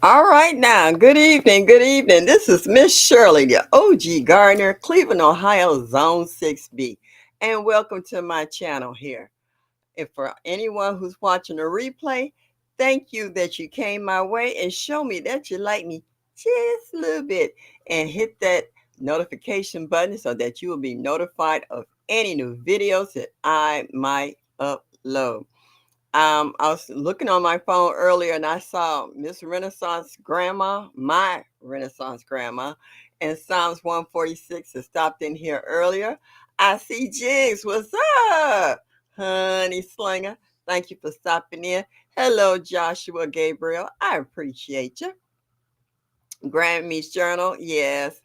All right now. Good evening. Good evening. This is Miss Shirley, the OG Gardener, Cleveland, Ohio, Zone 6B. And welcome to my channel here. And for anyone who's watching a replay, thank you that you came my way and show me that you like me just a little bit. And hit that notification button so that you will be notified of any new videos that I might upload. I was looking on my phone earlier and I saw Miss Renaissance Grandma, my Renaissance Grandma, and Psalms 146 has stopped in here earlier. I see Jigs. What's up, honey slinger? Thank you for stopping in. Hello, Joshua Gabriel. I appreciate you. Grammy's Journal. Yes.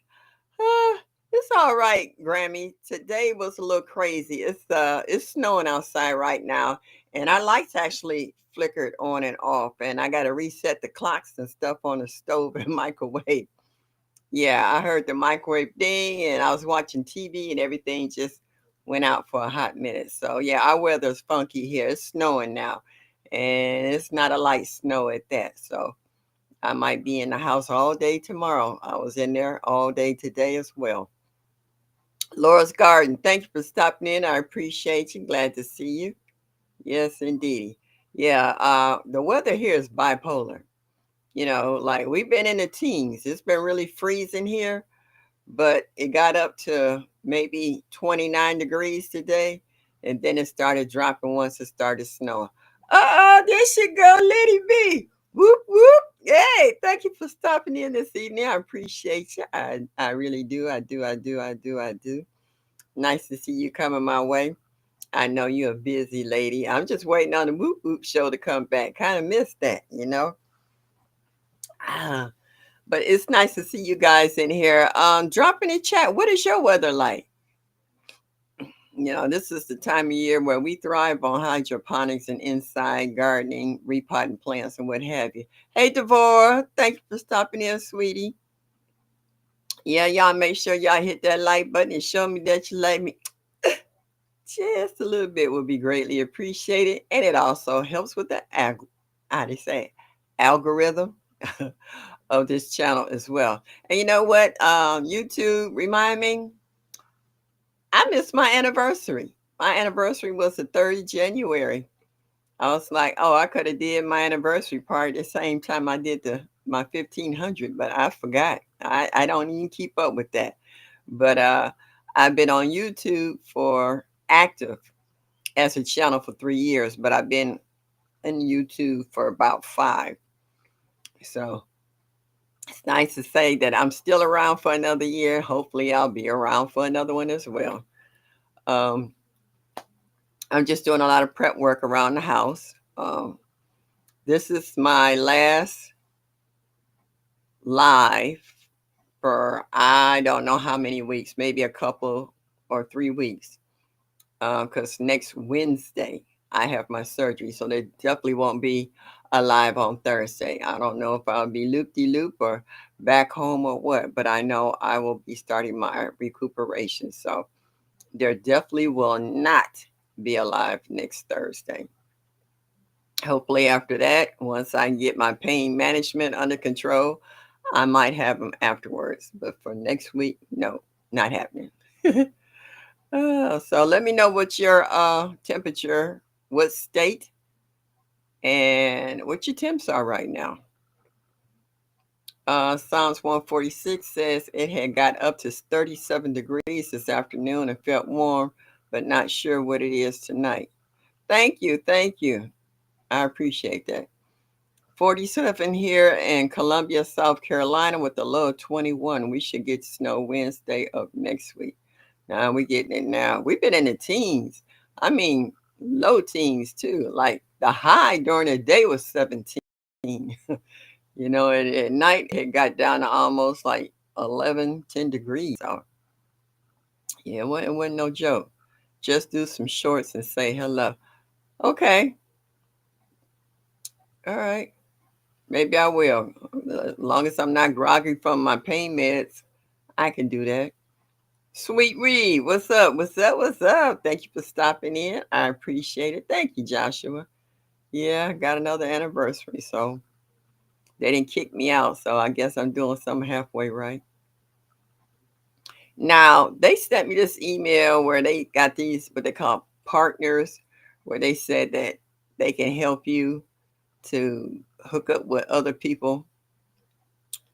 Uh, it's all right, Grammy. Today was a little crazy. It's snowing outside right now, and our lights actually flickered on and off, and I got to reset the clocks and stuff on the stove and microwave. Yeah, I heard the microwave ding, and I was watching TV, and everything just went out for a hot minute. So yeah, our weather's funky here. It's snowing now, and it's not a light snow at that. So I might be in the house all day tomorrow. I was in there all day today as well. Laura's Garden, thank you for stopping in. I appreciate you. Glad to see you. Yes, indeed. Yeah, the weather here is bipolar. Like we've been in the teens. It's been really freezing here, but it got up to maybe 29 degrees today, and then it started dropping once it started snowing. There she go, Lady B. Whoop whoop. Hey, thank you for stopping in this evening. I appreciate you. I really do. I do. Nice to see you coming my way. I know you're a busy lady. I'm just waiting on the Whoop Whoop show to come back. Kind of missed that. Ah, but it's nice to see you guys in here. Drop in the chat. What is your weather like? This is the time of year where we thrive on hydroponics and inside gardening, repotting plants and what have you. Hey, Devora, thank you for stopping in, sweetie. Yeah, y'all make sure y'all hit that like button and show me that you like me. Just a little bit would be greatly appreciated, and it also helps with the how they say algorithm of this channel as well. And you know what? YouTube, remind me, I missed my anniversary. My anniversary was the 3rd of January. I was like, oh, I could have did my anniversary party the same time I did my 1500, but I forgot. I don't even keep up with that. But I've been on YouTube for active as a channel for 3 years, but I've been in YouTube for about 5. So it's nice to say that I'm still around for another year. Hopefully, I'll be around for another one as well. Um, I'm just doing a lot of prep work around the house. This is my last live for I don't know how many weeks, maybe a couple or 3 weeks. Because next Wednesday I have my surgery, so there definitely won't be a live on Thursday. I don't know if I'll be loop de loop or back home or what, but I know I will be starting my recuperation. So there definitely will not be a live next Thursday. Hopefully, after that, once I get my pain management under control, I might have them afterwards. But for next week, no, not happening. So let me know what your temperature, what state, and what your temps are right now. Psalms 146 says it had got up to 37 degrees this afternoon and felt warm, but not sure what it is tonight. Thank you. Thank you. I appreciate that. 47 here in Columbia, South Carolina with a low of 21. We should get snow Wednesday of next week. Now we're getting it now. We've been in the teens. I mean, low teens too. Like the high during the day was 17. At night it got down to almost like 11, 10 degrees. So, yeah, it wasn't no joke. Just do some shorts and say hello. Okay. All right. Maybe I will. As long as I'm not groggy from my pain meds, I can do that. Sweet Reed, what's up? What's up? What's up? Thank you for stopping in. I appreciate it. Thank you, Joshua. Yeah, got another anniversary. So They didn't kick me out, so I guess I'm doing something halfway right. Now, they sent me this email where they got these what they call partners, where they said that they can help you to hook up with other people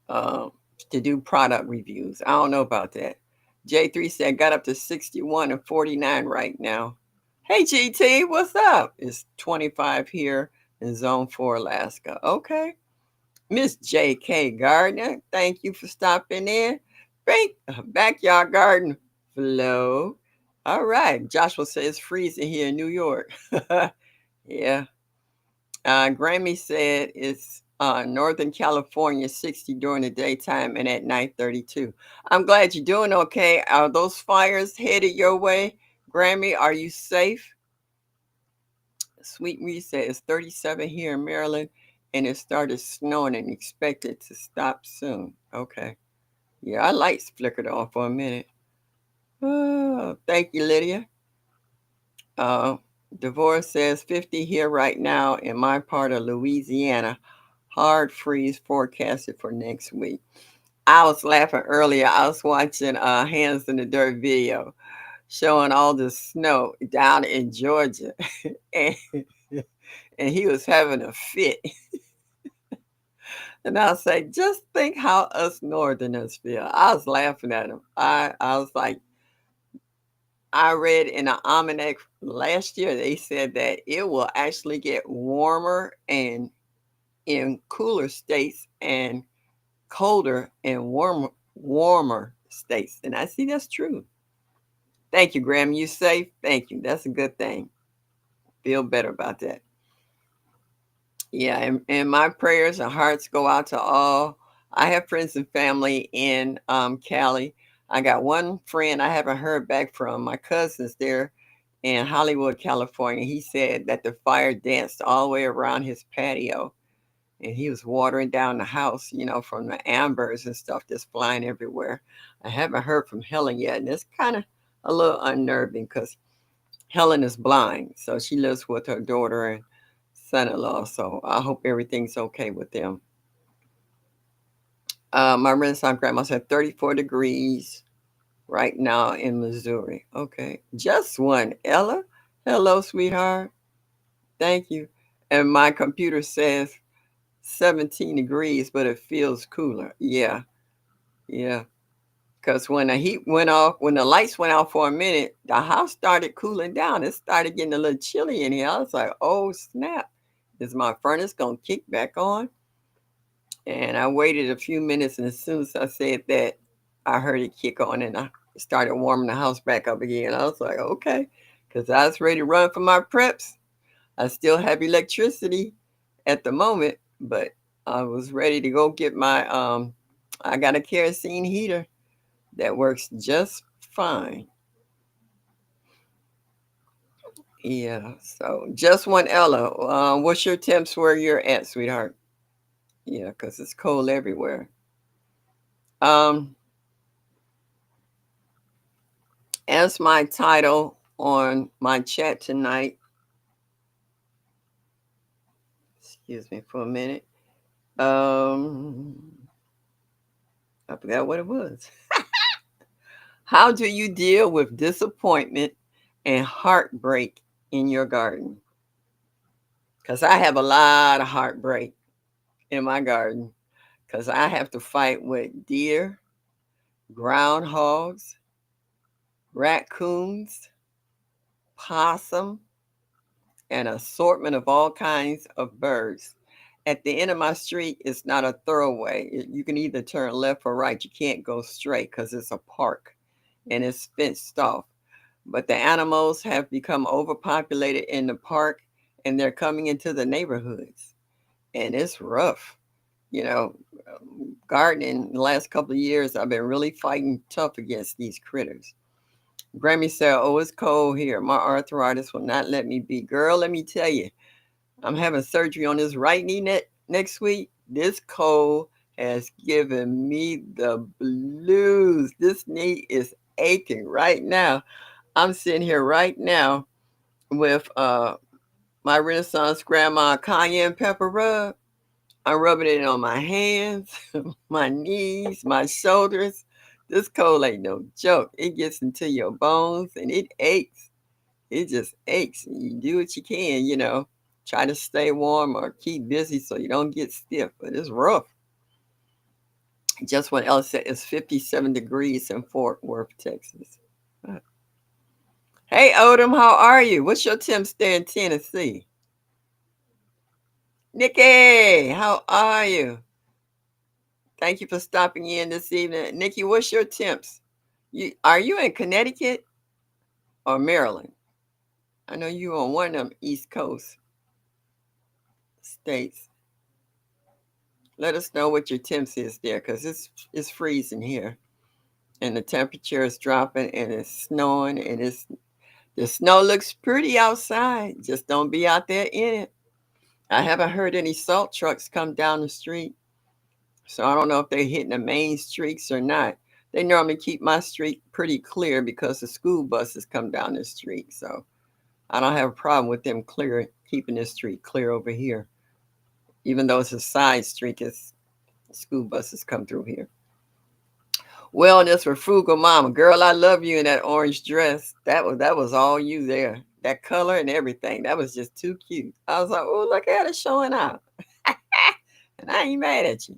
um, to do product reviews. I don't know about that. J3 said got up to 61 and 49 right now. Hey GT, what's up? It's 25 here in Zone 4, Alaska. Okay. Miss J.K. Gardner, thank you for stopping in. Backyard garden flow. All right. Joshua says it's freezing here in New York. Yeah. Grammy said it's Northern California 60 during the daytime and at night 32. I'm glad you're doing okay. Are those fires headed your way? Grammy, are you safe? Sweet Reed said it's 37 here in Maryland and it started snowing and expected to stop soon. Okay. Yeah, our lights flickered on for a minute. Oh, thank you, Lydia. Uh, Divorce says 50 here right now in my part of Louisiana. Hard freeze forecasted for next week. I was laughing earlier. I was watching Hands in the Dirt video showing all the snow down in Georgia. and, and he was having a fit. And I say, just think how us Northerners feel. I was laughing at him. I was like, I read in an almanac last year, they said that it will actually get warmer and in cooler states and colder and warmer states. And I see that's true. Thank you, Graham. You safe? Thank you. That's a good thing. Feel better about that. Yeah, and my prayers and hearts go out to all. I have friends and family in Cali. I got one friend I haven't heard back from. My cousin's there in Hollywood, California. He said that the fire danced all the way around his patio and he was watering down the house, from the ambers and stuff that's flying everywhere. I haven't heard from Helen yet, and it's kind of a little unnerving because Helen is blind, so she lives with her daughter and son-in-law. So I hope everything's okay with them. My Renaissance grandma said 34 degrees right now in Missouri. Okay, just one. Ella, hello, sweetheart. Thank you. And my computer says 17 degrees, but it feels cooler. Yeah, yeah. Because when the heat went off, when the lights went out for a minute, the house started cooling down. It started getting a little chilly in here. I was like, oh, snap. Is my furnace going to kick back on? And I waited a few minutes, and as soon as I said that, I heard it kick on, and I started warming the house back up again. I was like, okay, because I was ready to run for my preps. I still have electricity at the moment, but I was ready to go get my I got a kerosene heater that works just fine. Yeah, so just one Ella. What's your temps where you're at, sweetheart? Yeah, because it's cold everywhere. Um, as my title on my chat tonight, excuse me for a minute. Um, I forgot what it was. How do you deal with disappointment and heartbreak in your garden? Because I have a lot of heartbreak in my garden because I have to fight with deer, groundhogs, raccoons, possum, and assortment of all kinds of birds. At the end of my street, it's not a thoroughway. You can either turn left or right. You can't go straight because it's a park and it's fenced off. But the animals have become overpopulated in the park and they're coming into the neighborhoods. And it's rough. You know, Gardening the last couple of years, I've been really fighting tough against these critters. Grammy said, oh, it's cold here. My arthritis will not let me be. Girl, let me tell you, I'm having surgery on this right knee next week. This cold has given me the blues. This knee is aching right now. I'm sitting here right now with my Renaissance grandma cayenne pepper rub. I'm rubbing it on my hands, my knees, my shoulders. This cold ain't no joke. It gets into your bones and it aches. It just aches. You do what you can, Try to stay warm or keep busy so you don't get stiff. But it's rough. Just what else said, it's 57 degrees in Fort Worth, Texas. Uh, Hey, Odom, how are you? What's your temps there in Tennessee? Nikki, how are you? Thank you for stopping in this evening. Nikki, what's your temps? Are you in Connecticut or Maryland? I know you on one of them East Coast states. Let us know what your temps is there, because it's freezing here, and the temperature is dropping, and it's snowing, and the snow looks pretty outside. Just don't be out there in it. I haven't heard any salt trucks come down the street, so I don't know if they're hitting the main streets or not. They normally keep my street pretty clear because the school buses come down the street, so I don't have a problem with them keeping this street clear over here, even though it's a side street. Cause school buses come through here. Wellness for frugal mama, girl. I love you in that orange dress. That was all you there. That color and everything. That was just too cute. I was like, oh, look at it showing out, and I ain't mad at you.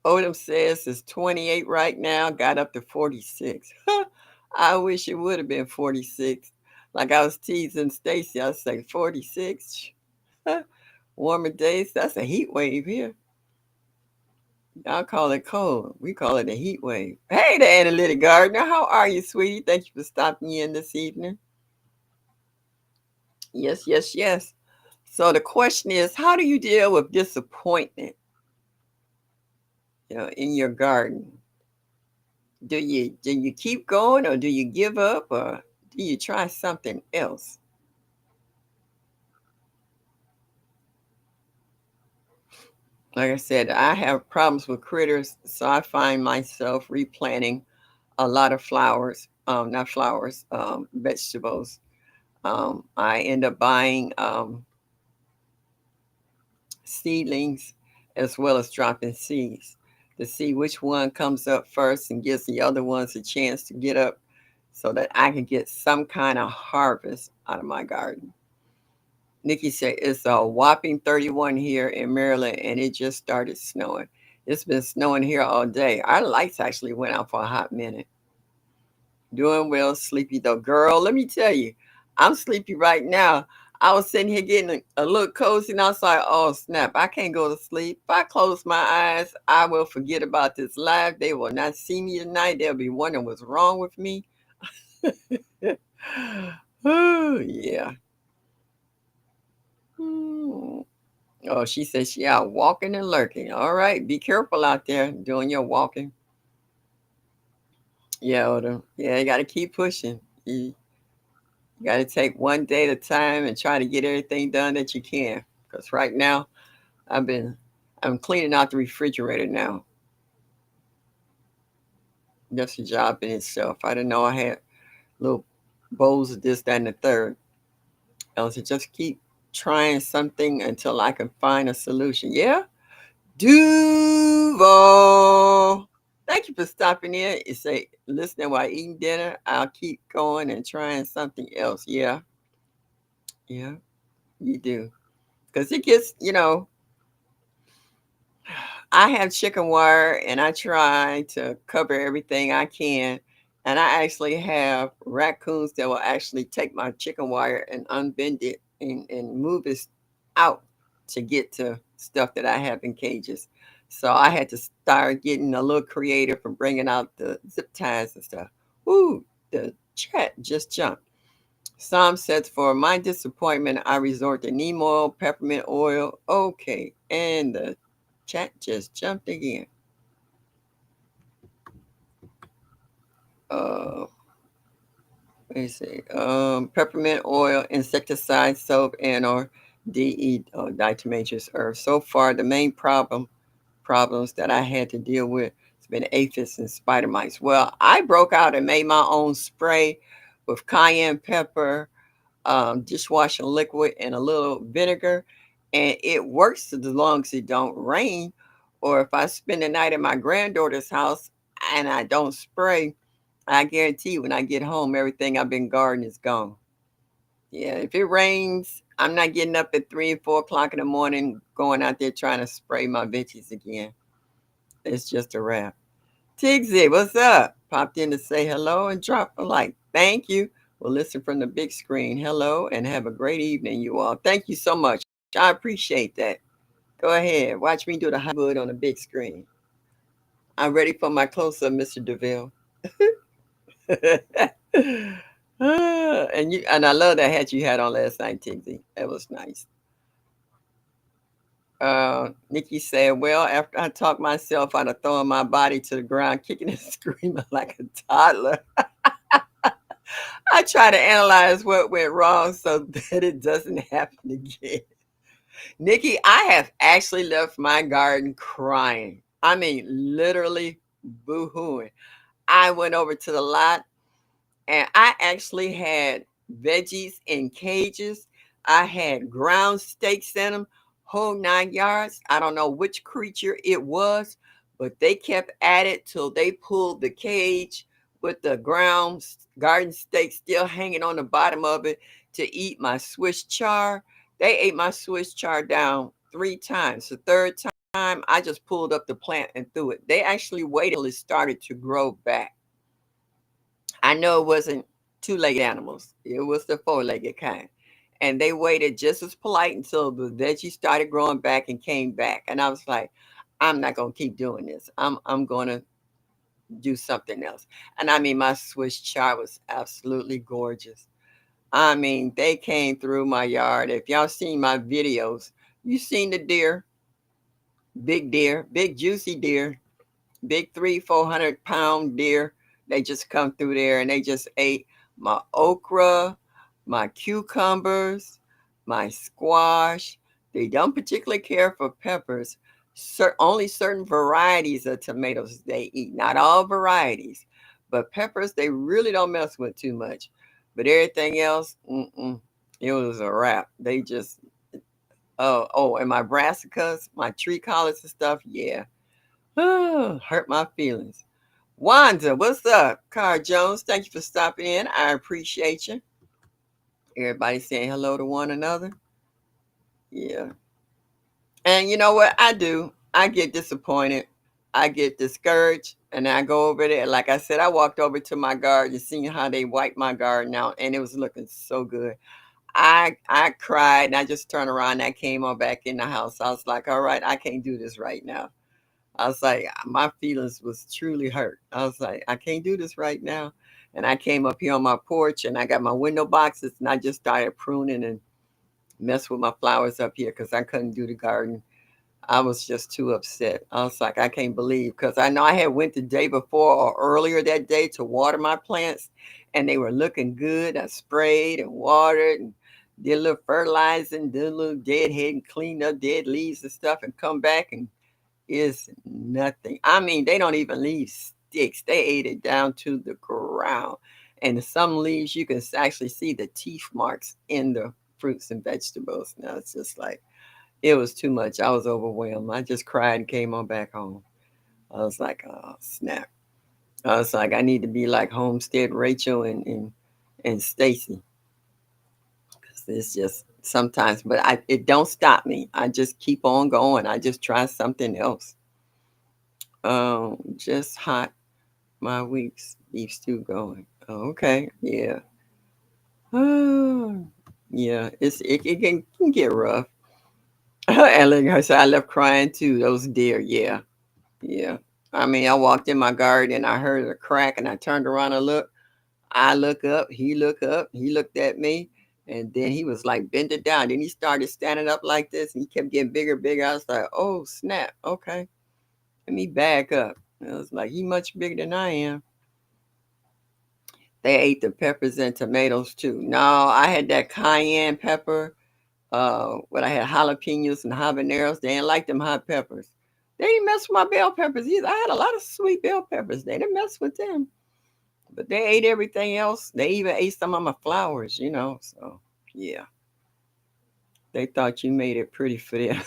Odom says it's 28 right now. Got up to 46. I wish it would have been 46. Like I was teasing Stacy, I say 46. Warmer days. That's a heat wave here. Y'all call it cold. We call it a heat wave. Hey, the analytic gardener. How are you, sweetie? Thank you for stopping in this evening. Yes, yes, yes. So the question is, how do you deal with disappointment, in your garden? Do you keep going, or do you give up, or do you try something else? Like I said, I have problems with critters, so I find myself replanting a lot of flowers, not flowers, vegetables. I end up buying seedlings as well as dropping seeds to see which one comes up first and gives the other ones a chance to get up so that I can get some kind of harvest out of my garden. Nikki said it's a whopping 31 here in Maryland, and it just started snowing. It's been snowing here all day. Our lights actually went out for a hot minute. Doing well, sleepy though. Girl, let me tell you, I'm sleepy right now. I was sitting here getting a little cozy, and I was like, oh, snap, I can't go to sleep. If I close my eyes, I will forget about this live. They will not see me tonight. They'll be wondering what's wrong with me. Oh, yeah. Hmm. Oh, she said she out walking and lurking. All right, be careful out there doing your walking. Yeah, Oda. Yeah, you got to keep pushing. You got to take one day at a time and try to get everything done that you can. Because right now, I've been, I'm cleaning out the refrigerator now. That's a job in itself. I didn't know I had little bowls of this, that, and the third. Else, just keep trying something until I can find a solution. Yeah, Duval. Thank you for stopping in. You say, listening while eating dinner. I'll keep going and trying something else. Yeah, yeah, you do. Because it gets, I have chicken wire and I try to cover everything I can. And I actually have raccoons that will actually take my chicken wire and unbend it and move it out to get to stuff that I have in cages. So I had to start getting a little creative from bringing out the zip ties and stuff. Ooh, the chat just jumped. Psalm says, for my disappointment, I resort to neem oil, peppermint oil. Okay. And the chat just jumped again. Uh, let me see. Peppermint oil, insecticide, soap, and or DE, diatomaceous earth. So far, the main problems that I had to deal with has been aphids and spider mites. Well, I broke out and made my own spray with cayenne pepper, dishwashing liquid, and a little vinegar. and it works as long as it don't rain. Or if I spend the night at my granddaughter's house and I don't spray, I guarantee when I get home, everything I've been gardening is gone. Yeah, if it rains, I'm not getting up at 3 and 4 o'clock in the morning going out there trying to spray my veggies again. It's just a wrap. Tigsy, what's up? Popped in to say hello and drop a like. Thank you. We'll listen from the big screen. Hello and have a great evening, you all. Thank you so much. I appreciate that. Go ahead. Watch me do the Hollywood on the big screen. I'm ready for my close up, Mr. DeVille. And I love that hat you had on last night, Tigsy. That was nice. Nikki said, well, after I talked myself out of throwing my body to the ground, kicking and screaming like a toddler, I try to analyze what went wrong so that it doesn't happen again. Nikki, I have actually left my garden crying. I mean, literally boo-hooing. I went over to the lot and I actually had veggies in cages. I had ground steaks in them, whole 9 yards. I don't know which creature it was, but they kept at it till they pulled the cage with the ground garden steak still hanging on the bottom of it to eat my Swiss char. They ate my Swiss char down 3 times. The third time, I just pulled up the plant and threw it. They actually waited till it started to grow back. I know it wasn't two-legged animals. It was the four-legged kind. And they waited just as polite until the veggie started growing back and came back. And I was like, I'm not gonna keep doing this. I'm gonna do something else. And I mean my Swiss chard was absolutely gorgeous. I mean, they came through my yard. If y'all seen my videos, you seen the deer, big juicy deer, big 300-400 pound deer. They just come through there and they just ate my okra, my cucumbers, my squash. They don't particularly care for peppers. Only certain varieties of tomatoes they eat, not all varieties. But peppers, they really don't mess with too much. But everything else, it was a wrap. They just, and my brassicas, my tree collards and stuff, yeah. Oh, hurt my feelings. Wanda, what's up? Car Jones, thank you for stopping in. I appreciate you. Everybody saying hello to one another. Yeah. And you know what? I do. I get disappointed. I get discouraged. And I go over there. Like I said, I walked over to my garden, seeing how they wiped my garden out, and it was looking so good. I cried and I just turned around and I came on back in the house. I was like, all right, I can't do this right now. I was like, my feelings was truly hurt. I was like, I can't do this right now. And I came up here on my porch and I got my window boxes and I just started pruning and mess with my flowers up here because I couldn't do the garden. I was just too upset. I was like, I can't believe because I know I had went the day before or earlier that day to water my plants and they were looking good. I sprayed and watered and did a little fertilizing, did a little deadhead and cleaned up dead leaves and stuff and come back and is nothing. I mean, they don't even leave sticks. They ate it down to the ground. And some leaves, you can actually see the teeth marks in the fruits and vegetables. Now it's just like, it was too much. I was overwhelmed. I just cried and came on back home. I was like, oh, snap. I was like, I need to be like Homestead Rachel and Stacy. Because it's just sometimes, but it don't stop me. I just keep on going. I just try something else. Just hot my week's beef stew going. Oh, okay, yeah. Oh, yeah. It can get rough. And like I said, I left crying too. Those deer, yeah, yeah. I mean, I walked in my garden and I heard a crack and I turned around and looked. I look up, he looked at me, and then he was like bending down. Then he started standing up like this and he kept getting bigger, bigger. I was like, oh snap, okay. Let me back up. I was like, he much bigger than I am. They ate the peppers and tomatoes too. No, I had that cayenne pepper. When I had jalapenos and habaneros, they didn't like them hot peppers. They didn't mess with my bell peppers either. I had a lot of sweet bell peppers. They didn't mess with them. But they ate everything else. They even ate some of my flowers, you know. So yeah. They thought you made it pretty for them.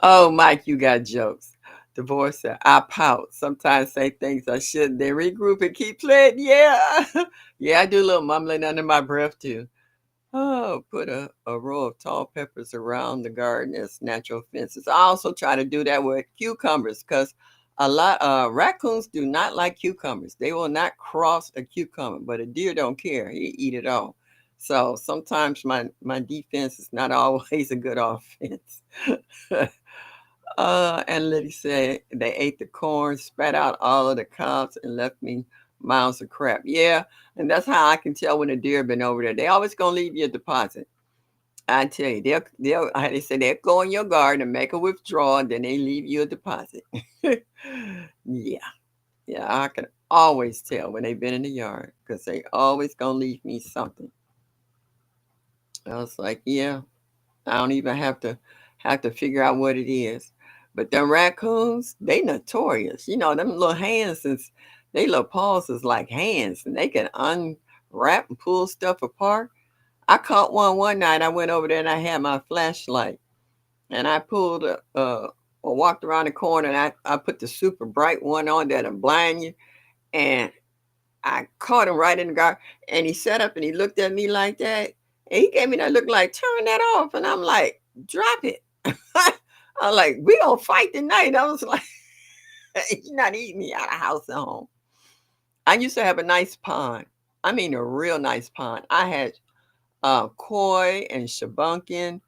Oh, Mike, you got jokes. Divorce said, I pout. Sometimes say things I shouldn't. Then regroup and keep playing. Yeah. Yeah, I do a little mumbling under my breath too. Oh, put a row of tall peppers around the garden as natural fences. I also try to do that with cucumbers because a lot raccoons do not like cucumbers. They will not cross a cucumber, but a deer don't care. He eat it all. So sometimes my defense is not always a good offense. And Liddy said they ate the corn, spat out all of the cobs, and left me miles of crap. Yeah, and that's how I can tell when a deer been over there. They always gonna leave you a deposit. I tell you, they'll how they say they'll go in your garden and make a withdrawal, and then they leave you a deposit. Yeah, yeah, I can always tell when they've been in the yard because they always gonna leave me something. I was like, yeah, I don't even have to figure out what it is. But them raccoons, they notorious. You know, them little hands since they little paws is like hands and they can unwrap and pull stuff apart. I caught one night. I went over there and I had my flashlight and I pulled or walked around the corner and I put the super bright one on that'll blind you and I caught him right in the guard and he sat up and he looked at me like that. And he gave me that look like turn that off. And I'm like, drop it. I'm like, we gonna fight tonight. I was like, you're not eating me out of house and home. I used to have a nice pond. I mean a real nice pond. I had koi and shabunkin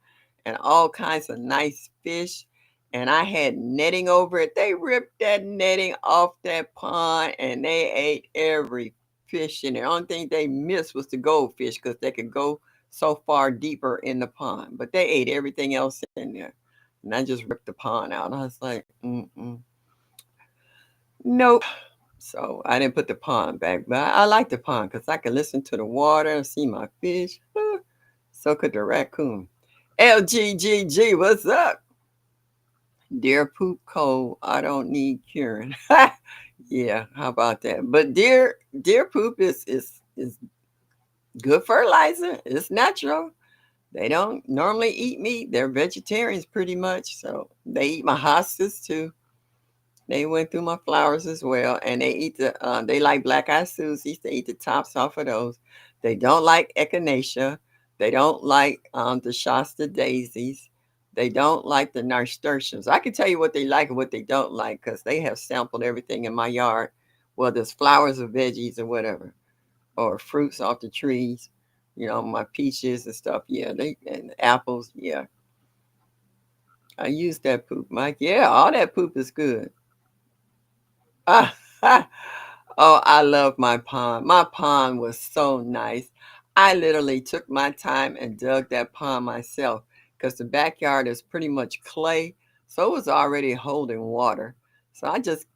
and all kinds of nice fish. And I had netting over it. They ripped that netting off that pond and they ate every fish in there. The only thing they missed was the goldfish because they could go so far deeper in the pond. But they ate everything else in there. And I just ripped the pond out. I was like, mm-mm. Nope. So I didn't put the pond back. But I like the pond because I can listen to the water and see my fish. So could the raccoon. LGGG, what's up? Deer poop cold. I don't need curing. Yeah, how about that? But deer poop is good fertilizer. It's natural. They don't normally eat meat. They're vegetarians pretty much. So they eat my hostas too. They went through my flowers as well, and they eat they like black eyed Susies. They eat the tops off of those. They don't like echinacea. They don't like the Shasta daisies. They don't like the nasturtiums. I can tell you what they like and what they don't like because they have sampled everything in my yard, whether it's flowers or veggies or whatever, or fruits off the trees. You know, my peaches and stuff. Yeah, they and apples. Yeah, I use that poop, Mike. Yeah, all that poop is good. Oh, I love my pond. My pond was so nice. I literally took my time and dug that pond myself because the backyard is pretty much clay. So it was already holding water. So I just,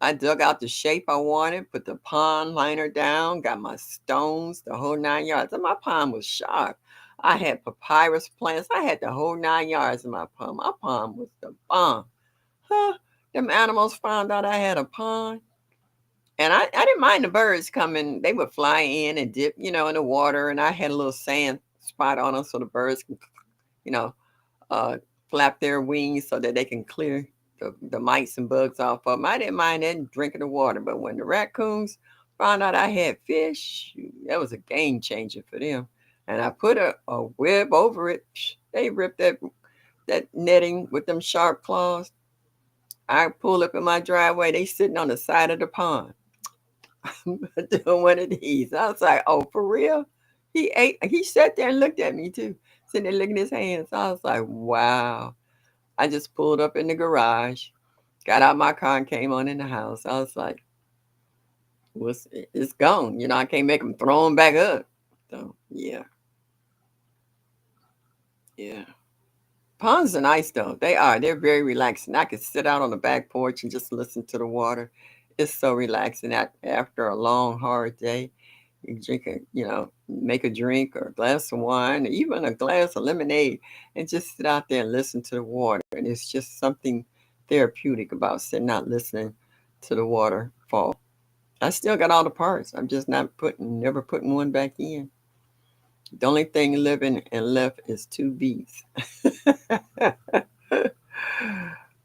I dug out the shape I wanted, put the pond liner down, got my stones, the whole 9 yards. And my pond was sharp. I had papyrus plants. I had the whole 9 yards in my pond. My pond was the bomb. Huh? Them animals found out I had a pond. And I didn't mind the birds coming. They would fly in and dip, in the water. And I had a little sand spot on them so the birds can, you know, uh, flap their wings so that they can clear the mites and bugs off of them. I didn't mind that drinking the water. But when the raccoons found out I had fish, shoot, that was a game changer for them. And I put a web over it. They ripped that netting with them sharp claws. I pull up in my driveway. They sitting on the side of the pond. Doing one of these. I was like, oh, for real? He sat there and looked at me too, sitting there licking his hands. I was like, wow. I just pulled up in the garage, got out my car and came on in the house. I was like, it's gone. I can't make them throw them back up. So, yeah, yeah. Ponds are nice though. They are. They're very relaxing. I could sit out on the back porch and just listen to the water. It's so relaxing after a long, hard day. You drink make a drink or a glass of wine, or even a glass of lemonade, and just sit out there and listen to the water. And it's just something therapeutic about sitting out listening to the water fall. I still got all the parts. I'm just not never putting one back in. The only thing living and left is two bees.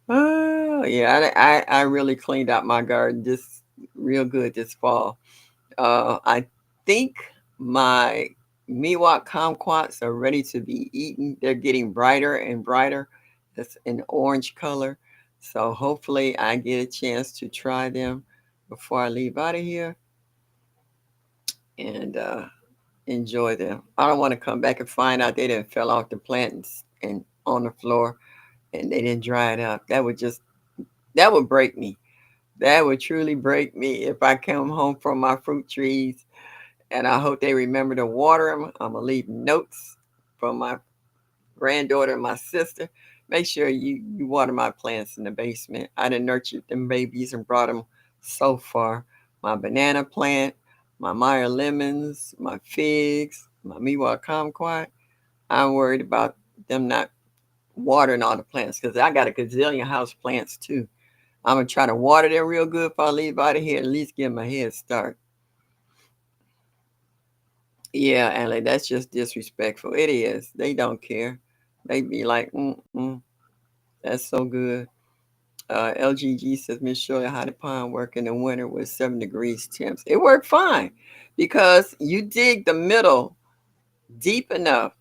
Oh yeah, I really cleaned out my garden just real good this fall. I think my Miwok kumquats are ready to be eaten. They're getting brighter and brighter. It's an orange color. So hopefully I get a chance to try them before I leave out of here and enjoy them. I don't want to come back and find out they didn't fell off the plant and on the floor and they didn't dry it up. That would break me. That would truly break me if I come home from my fruit trees and I hope they remember to water them. I'm gonna leave notes from my granddaughter and my sister. Make sure you water my plants in the basement. I done nurtured them babies and brought them so far. My banana plant, my Meyer lemons, my figs, my Miwa kumquat. I'm worried about them not watering all the plants because I got a gazillion house plants too. I'm gonna try to water them real good if I leave out of here. At least give them a head start. Yeah, Allie, that's just disrespectful. It is. They don't care. They be like, that's so good. LGG says, Miss Shirley, how did pond work in the winter with 7 degrees temps? It worked fine because you dig the middle deep enough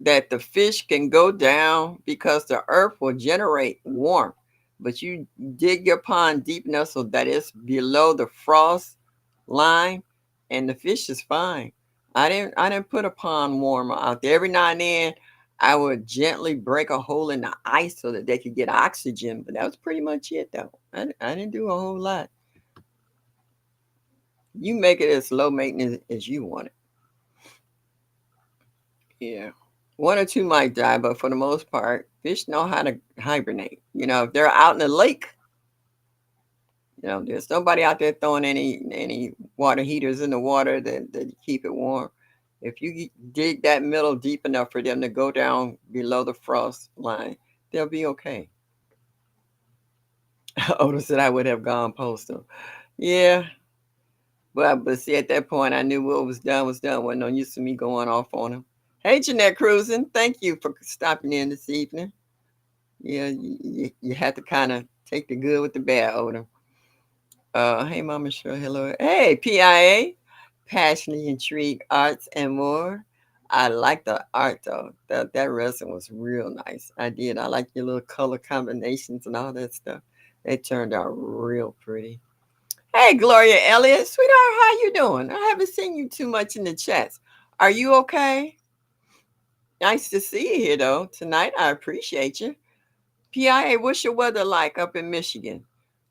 that the fish can go down because the earth will generate warmth. But you dig your pond deep enough so that it's below the frost line and the fish is fine. I didn't put a pond warmer out there. Every now and then I would gently break a hole in the ice so that they could get oxygen, but that was pretty much it though. I didn't do a whole lot. You make it as low maintenance as you want it. Yeah. One or two might die, but for the most part, fish know how to hibernate. If they're out in the lake, there's nobody out there throwing any water heaters in the water that keep it warm. If you dig that middle deep enough for them to go down below the frost line, they'll be okay. Oda said I would have gone postal. Yeah, but see, at that point, I knew what was done was done. Wasn't no use to me going off on him. Hey, Jeanette Cruising, thank you for stopping in this evening. Yeah, you had to kind of take the good with the bad, Oda. Hey, Mama Sure, hello. Hey, PIA, passionately intrigued arts and more. I like the art though. That resin was real nice. I did. I like your little color combinations and all that stuff. They turned out real pretty. Hey, Gloria Elliott, sweetheart, how you doing? I haven't seen you too much in the chats. Are you okay? Nice to see you here though tonight. I appreciate you. PIA, what's your weather like up in Michigan?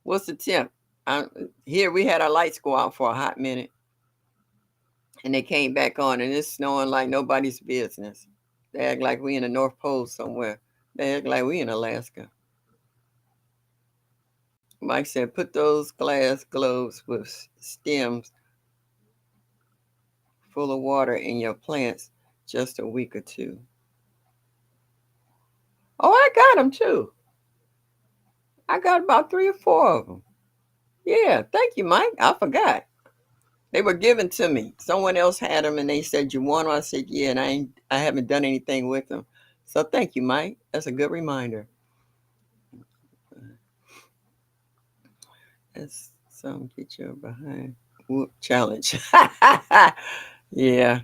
What's the temp? Uh, Here we had our lights go out for a hot minute and they came back on and it's snowing like nobody's business. They act like we in the North Pole somewhere. They act like we in Alaska. Mike said, put those glass globes with stems full of water in your plants just a week or two. Oh, I got them too. I got about 3 or 4 of them. Yeah, thank you, Mike. I forgot. They were given to me. Someone else had them, and they said you want them. I said yeah, and I haven't done anything with them. So thank you, Mike. That's a good reminder. That's some get your behind whoop challenge. Yeah.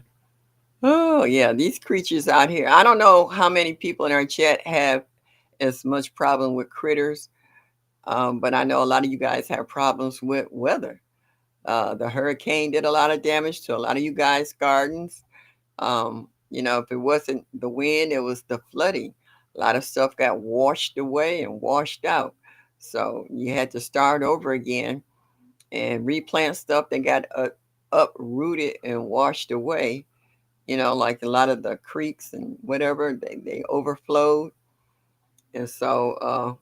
Oh yeah, these creatures out here. I don't know how many people in our chat have as much problem with critters, but I know a lot of you guys have problems with weather. The hurricane did a lot of damage to a lot of you guys' gardens. If it wasn't the wind, it was the flooding. A lot of stuff got washed away and washed out. So you had to start over again and replant stuff that got uprooted and washed away. Like a lot of the creeks and whatever, they overflowed. And so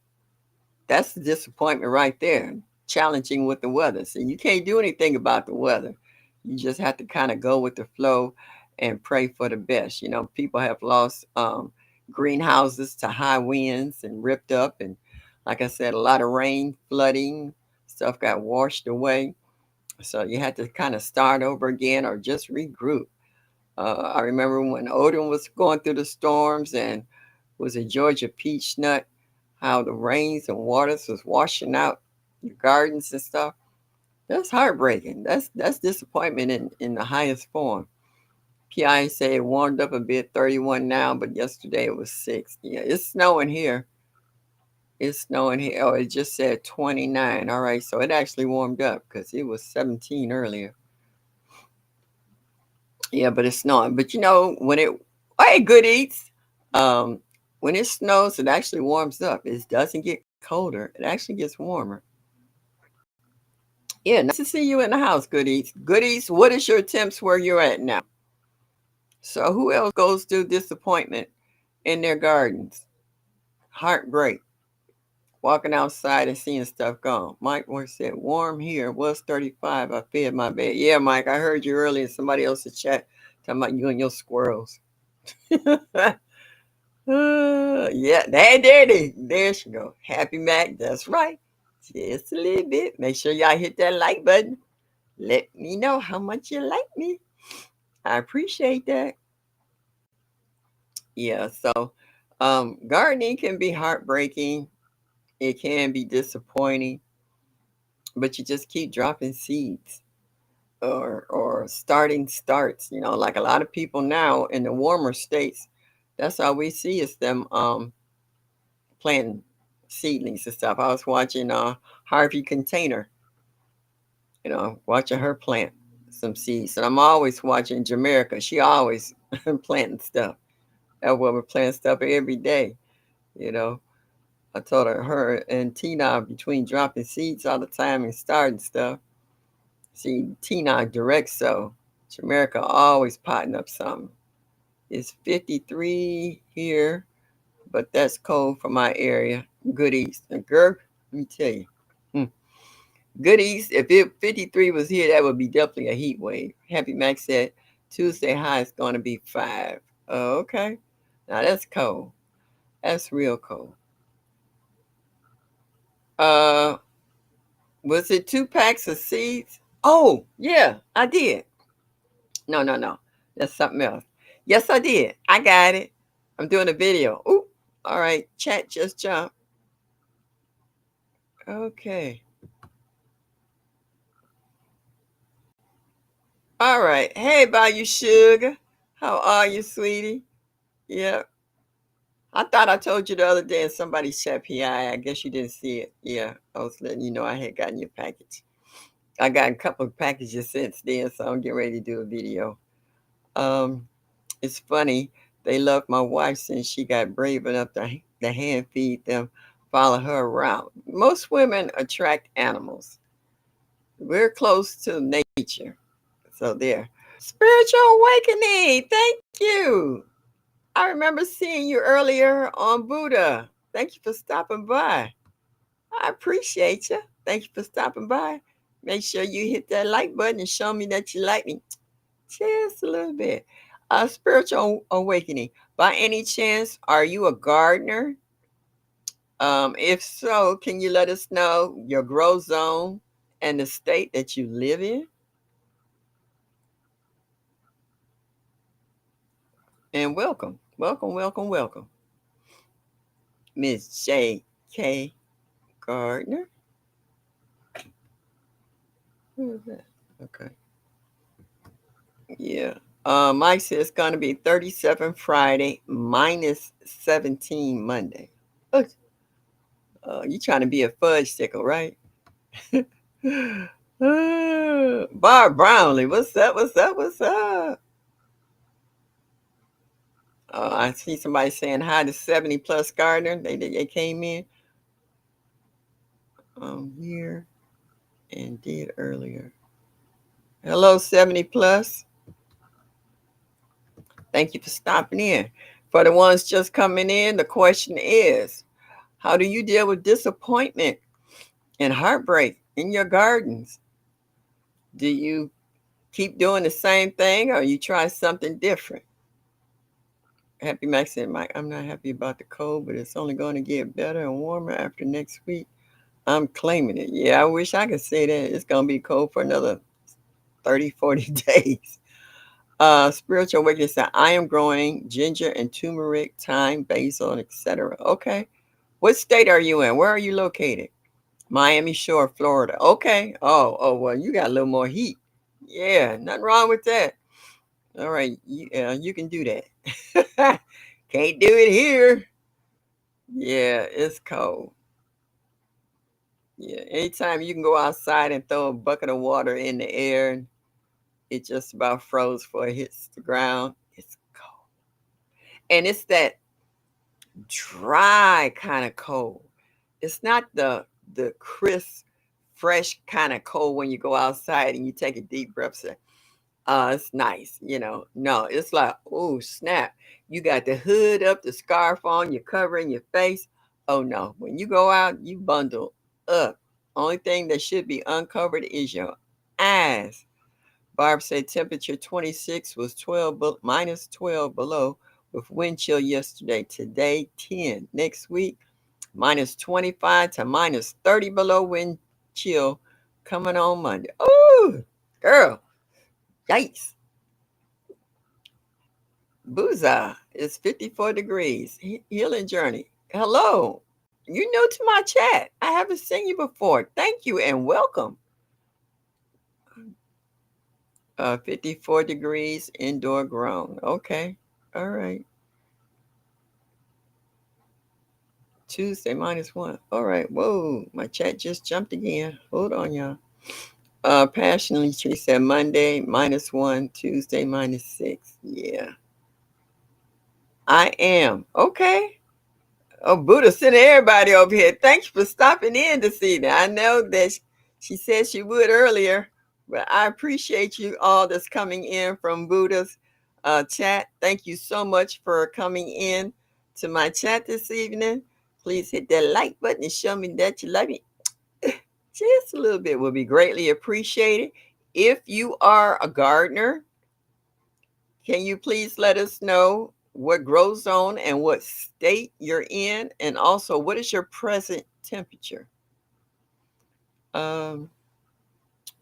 that's the disappointment right there. Challenging with the weather. So you can't do anything about the weather. You just have to kind of go with the flow and pray for the best. People have lost greenhouses to high winds and ripped up. And like I said, a lot of rain, flooding, stuff got washed away. So you had to kind of start over again or just regroup. I remember when Odin was going through the storms and was a Georgia peach nut, how the rains and waters was washing out your gardens and stuff. That's heartbreaking. That's disappointment in the highest form. PI say it warmed up a bit, 31 now, but yesterday it was 6. Yeah, it's snowing here. It's snowing here. Oh, it just said 29. All right, so it actually warmed up because it was 17 earlier. Yeah, but it's snowing. But when it, hey, good eats. Um, when it snows, it actually warms up. It doesn't get colder. It actually gets warmer. Yeah, nice to see you in the house, good eats. Good eats, what is your temps where you're at now? So who else goes through disappointment in their gardens? Heartbreak. Walking outside and seeing stuff gone. Mike was said, warm here. It was 35. I fed my bed. Yeah, Mike, I heard you earlier in somebody else's chat talking about you and your squirrels. Yeah, there she go. Happy Mac, that's right. Just a little bit. Make sure y'all hit that like button. Let me know how much you like me. I appreciate that. Yeah, so gardening can be heartbreaking. It can be disappointing, but you just keep dropping seeds or starting starts. Like a lot of people now in the warmer states, that's all we see is them planting seedlings and stuff. I was watching Harvey Container, watching her plant some seeds. And I'm always watching Jamaica. She always planting stuff. That woman planting stuff every day, you know. I told her and Tina between dropping seeds all the time and starting stuff. See, Tina direct so. Jamaica always potting up something. It's 53 here, but that's cold for my area. Good East. And girl, let me tell you. Hmm. Good East, if 53 was here, that would be definitely a heat wave. Happy Max said Tuesday high is going to be 5. Oh, okay. Now that's cold. That's real cold. Uh, was it 2 packs of seeds? Oh, yeah, I did. No, no, no. That's something else. Yes, I did. I got it. I'm doing a video. Ooh, all right. Chat just jumped. Okay. All right. Hey, Bayou Sugar. How are you, sweetie? Yeah. I thought I told you the other day in somebody's chat PI. I guess you didn't see it. Yeah. I was letting you know I had gotten your package. I got a couple of packages since then, so I'm getting ready to do a video. Um, it's funny. They love my wife since she got brave enough to hand feed them, follow her around. Most women attract animals. We're close to nature. So there. Spiritual awakening. Thank you. I remember seeing you earlier on Buddha. Thank you for stopping by. I appreciate you. Thank you for stopping by. Make sure you hit that like button and show me that you like me just a little bit. Spiritual awakening. By any chance, are you a gardener? If so, can you let us know your grow zone and the state that you live in? And welcome, welcome, welcome, welcome, Miss J.K. Gardner. Who is that? Okay. Yeah. Mike says it's going to be 37 Friday, minus 17 Monday. Oh, you trying to be a fudge sickle, right? Bob Brownlee, what's up? What's up? What's up? I see somebody saying hi to 70 plus Gardner. They came in here and did earlier. Hello, 70 plus. Thank you for stopping in. For the ones just coming in, the question is, how do you deal with disappointment and heartbreak in your gardens? Do you keep doing the same thing or you try something different? Happy Max said, Mike, I'm not happy about the cold, but it's only going to get better and warmer after next week. I'm claiming it. Yeah, I wish I could say that. It's going to be cold for another 30, 40 days. Spiritual awakening said, I am growing ginger and turmeric, thyme, basil, and etc. Okay. What state are you in? Where are you located? Miami Shore, Florida. Okay. Well, you got a little more heat. Yeah, nothing wrong with that. All right, you can do that. Can't do it here. Yeah, it's cold. Yeah, anytime you can go outside and throw a bucket of water in the air and it just about froze before it hits the ground. It's cold. And it's that dry kind of cold. It's not the crisp, fresh kind of cold when you go outside and you take a deep breath. Say, it's nice. No, it's like, oh snap. You got the hood up, the scarf on, you're covering your face. Oh no. When you go out, you bundle up. Only thing that should be uncovered is your eyes. Barb said temperature 26 was 12 minus 12 below with wind chill yesterday. Today 10. Next week minus 25 to minus 30 below wind chill coming on Monday. Oh, girl, yikes. Buza is 54 degrees. Healing journey. Hello. You new to my chat. I haven't seen you before. Thank you and welcome. 54 degrees indoor grown. Okay. All right. Tuesday -1. All right. Whoa. My chat just jumped again. Hold on, y'all. Passionately, she said Monday -1, Tuesday -6. Yeah. I am. Okay. Oh, Buddha sending everybody over here. Thanks for stopping in this evening. I know that she said she would earlier, but I appreciate you all that's coming in from Buddha's chat. Thank you so much for coming in to my chat this evening. Please hit that like button and show me that you love me. Just a little bit will be greatly appreciated. If you are a gardener, can you please let us know what grow zone and what state you're in? And also, what is your present temperature? Um,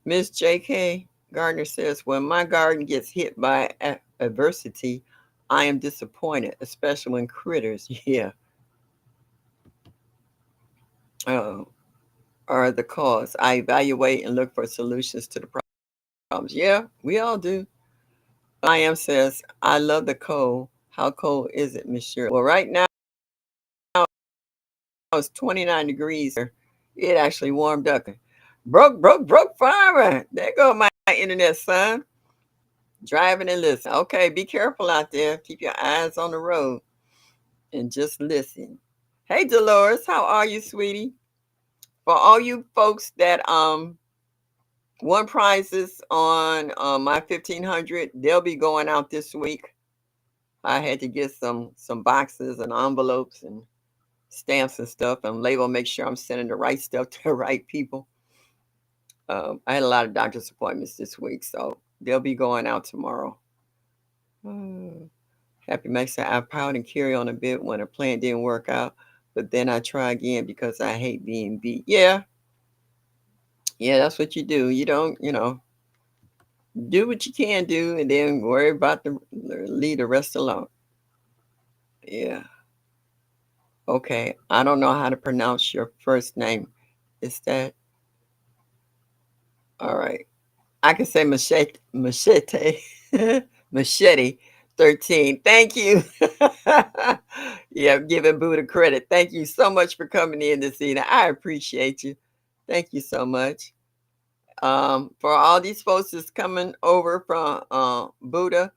Miss J.K. Gardner says, when my garden gets hit by adversity, I am disappointed, especially when critters, yeah, uh, are the cause. I evaluate and look for solutions to the problems. Yeah, we all do. I am says, I love the cold. How cold is it, Miss Shirley? Well, right now it's 29 degrees here. It actually warmed up. Broke fiber. There go my internet, son. Driving and listen. Okay, be careful out there. Keep your eyes on the road and just listen. Hey Dolores, how are you, sweetie? For all you folks that won prizes on my 1500, they'll be going out this week. I had to get some boxes and envelopes and stamps and stuff and label, make sure I'm sending the right stuff to the right people. I had a lot of doctor's appointments this week, so they'll be going out tomorrow. Happy makes I pout and carry on a bit when a plan didn't work out, but then I try again because I hate being beat. Yeah, that's what you do. You don't, do what you can do and then worry about leave the rest alone. Yeah. Okay. I don't know how to pronounce your first name. Is that all right? I can say machete, machete 13. Thank you. Yeah, I'm giving Buddha credit. Thank you so much for coming in this evening. I appreciate you. Thank you so much. For all these folks that's coming over from Buddha,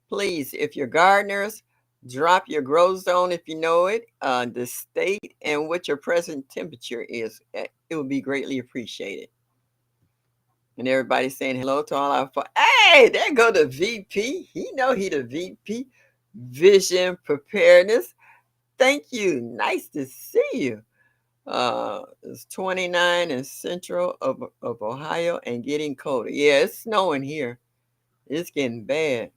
please, if you're gardeners, drop your grow zone if you know it, the state, and what your present temperature is. It would be greatly appreciated. And everybody saying hello to all our folks. Hey, there go the VP. He know he the VP. Vision preparedness. Thank you. Nice to see you. It's 29 in central of Ohio and getting colder. Yeah, it's snowing here. It's getting bad.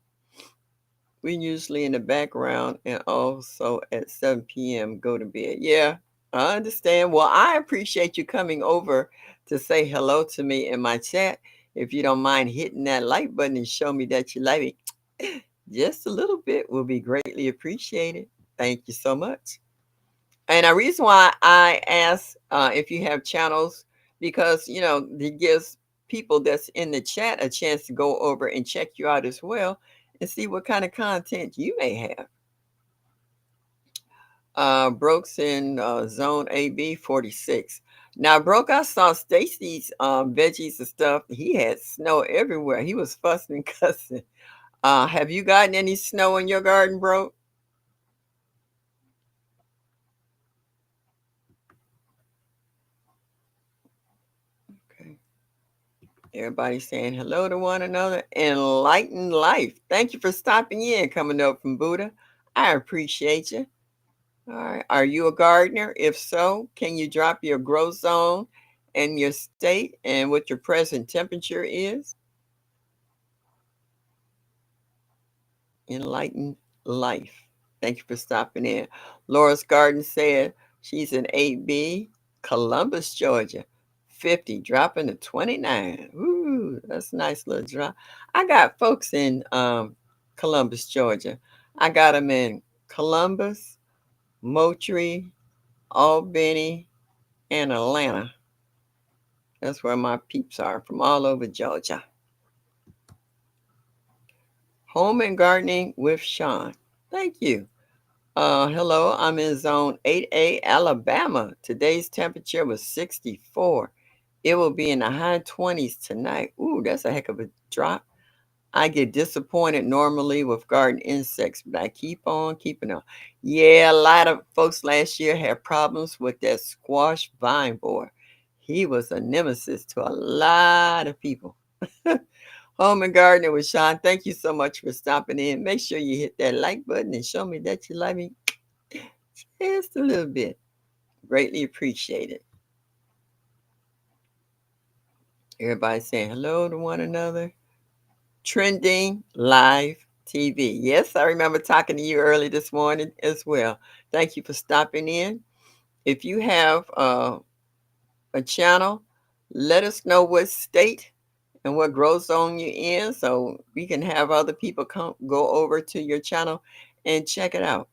We usually in the background and also at 7 p.m. go to bed. Yeah, I understand. Well, I appreciate you coming over to say hello to me in my chat. If you don't mind hitting that like button and show me that you like me, Just a little bit will be greatly appreciated. Thank you so much. And the reason why I ask if you have channels, because it gives people that's in the chat a chance to go over and check you out as well and see what kind of content you may have. Brooks in Zone AB 46. Now, Broke, I saw Stacy's veggies and stuff. He had snow everywhere. He was fussing and cussing. Have you gotten any snow in your garden, Broke? Okay. Everybody saying hello to one another. Enlightened life. Thank you for stopping in, coming up from Buddha. I appreciate you. All right. Are you a gardener? If so, can you drop your grow zone and your state and what your present temperature is? Enlightened life. Thank you for stopping in. Laura's Garden said she's in 8B, Columbus, Georgia. 50, dropping to 29. Ooh, that's a nice little drop. I got folks in Columbus, Georgia. I got them in Columbus, Moultrie, Albany, and Atlanta. That's where my peeps are from all over Georgia. Home and gardening with Sean. Thank you. Hello, I'm in zone 8A, Alabama. Today's temperature was 64. It will be in the high 20s tonight. Ooh, that's a heck of a drop. I get disappointed normally with garden insects, but I keep on keeping on. Yeah, a lot of folks last year had problems with that squash vine borer. He was a nemesis to a lot of people. Home and gardening with Sean. Thank you so much for stopping in. Make sure you hit that like button and show me that you like me just a little bit. Greatly appreciated. Everybody saying hello to one another. Trending live TV. Yes, I remember talking to you early this morning as well. Thank you for stopping in. If you have a channel, let us know what state and what growth zone you're in so we can have other people come go over to your channel and check it out.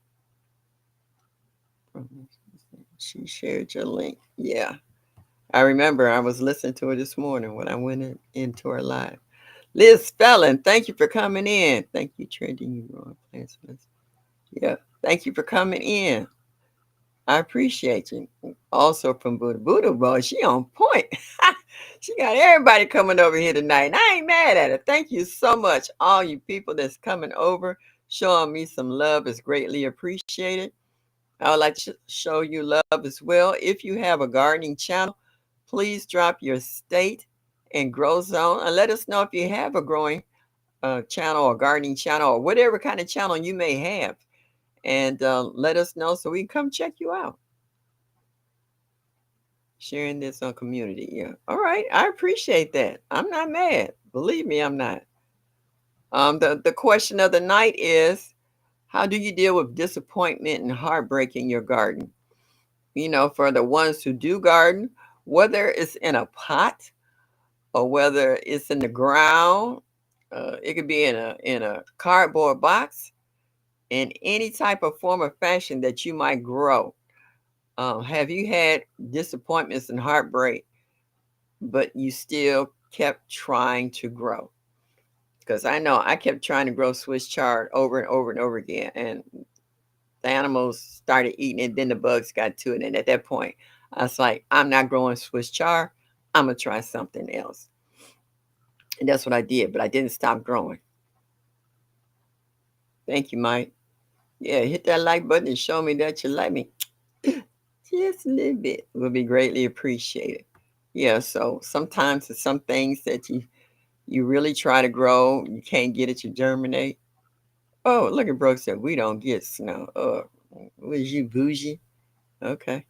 She shared your link. Yeah. I remember I was listening to her this morning when I went into her live. Liz Spelling, thank you for coming in. Thank you, Trending. You wrong plants. Yeah. Thank you for coming in. I appreciate you. Also from Buddha. Buddha boy, she on point. She got everybody coming over here tonight. And I ain't mad at her. Thank you so much. All you people that's coming over, showing me some love is greatly appreciated. I would like to show you love as well. If you have a gardening channel, please drop your state and grow zone and let us know if you have a growing channel or gardening channel or whatever kind of channel you may have. And let us know so we can come check you out. Sharing this on community. Yeah. All right. I appreciate that. I'm not mad. Believe me, I'm not. The question of the night is, how do you deal with disappointment and heartbreak in your garden? For the ones who do garden, whether it's in a pot or whether it's in the ground, it could be in a cardboard box, in any type of form or fashion that you might grow. Have you had disappointments and heartbreak, but you still kept trying to grow? Because I know I kept trying to grow Swiss chard over and over and over again, and the animals started eating it. Then the bugs got to it, and at that point, I was like, I'm not growing Swiss chard. I'm gonna try something else, and that's what I did. But I didn't stop growing. Thank you, Mike. Yeah, hit that like button and show me that you like me. Just a little bit will be greatly appreciated. Yeah, so sometimes it's some things that you really try to grow, you can't get it to germinate. Oh, look at Brooke said we don't get snow. Oh, was you bougie? Okay.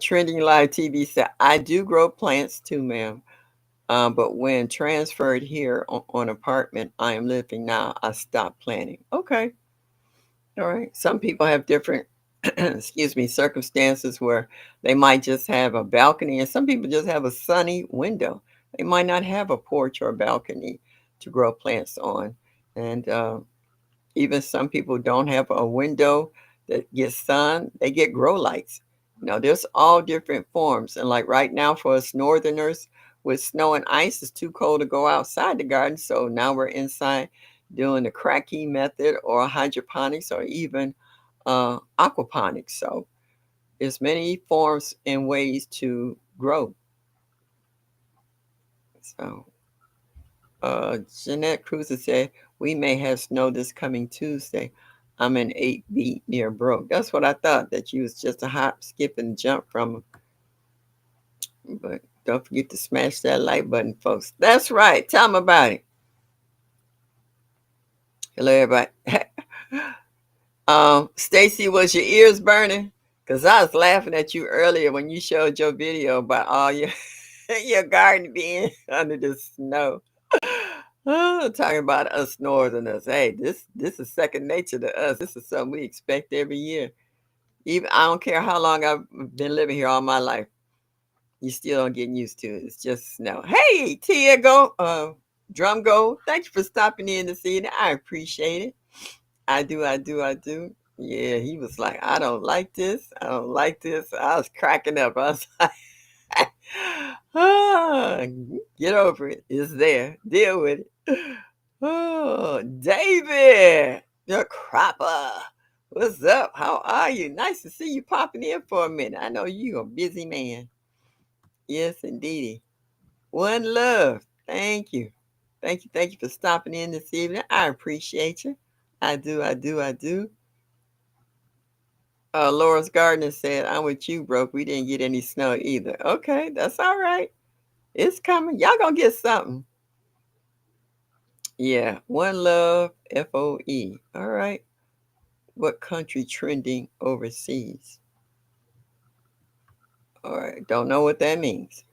Trending Live TV said I do grow plants too, ma'am. But when transferred here on apartment I am living now, I stopped planting. Okay. All right. Some people have different, excuse me, circumstances where they might just have a balcony, and some people just have a sunny window. They might not have a porch or a balcony to grow plants on. And even some people don't have a window that gets sun, they get grow lights. There's all different forms. And like right now for us northerners with snow and ice, it's too cold to go outside the garden. So now we're inside doing the cracky method or hydroponics or even aquaponics. So there's many forms and ways to grow. So Jeanette Cruz has said, we may have snow this coming Tuesday. I'm in 8B near Broke. That's what I thought, that you was just a hop, skip, and jump from. But don't forget to smash that like button, folks. That's right. Tell them about it. Hello, everybody. Stacy, was your ears burning? Because I was laughing at you earlier when you showed your video about all your, your garden being under the snow. Oh, talking about us northerners. Hey, this is second nature to us. This is something we expect every year. Even I don't care how long I've been living here all my life. You still don't get used to it. It's just snow. Hey, Tia Go, Drum Go. Thank you for stopping in this evening. I appreciate it. I do, I do, I do. Yeah, he was like, I don't like this. I don't like this. I was cracking up. I was like, ah, get over it. It's there. Deal with it. Oh, David, the cropper. What's up? How are you? Nice to see you popping in for a minute. I know you're a busy man. Yes, indeedy. One love. Thank you. Thank you. Thank you for stopping in this evening. I appreciate you. I do. I do. I do. Laura's Gardner said, I'm with you, broke. We didn't get any snow either. Okay, that's all right. It's coming. Y'all gonna get something. Yeah. One love, FOE. All right. What country trending overseas? All right. Don't know what that means.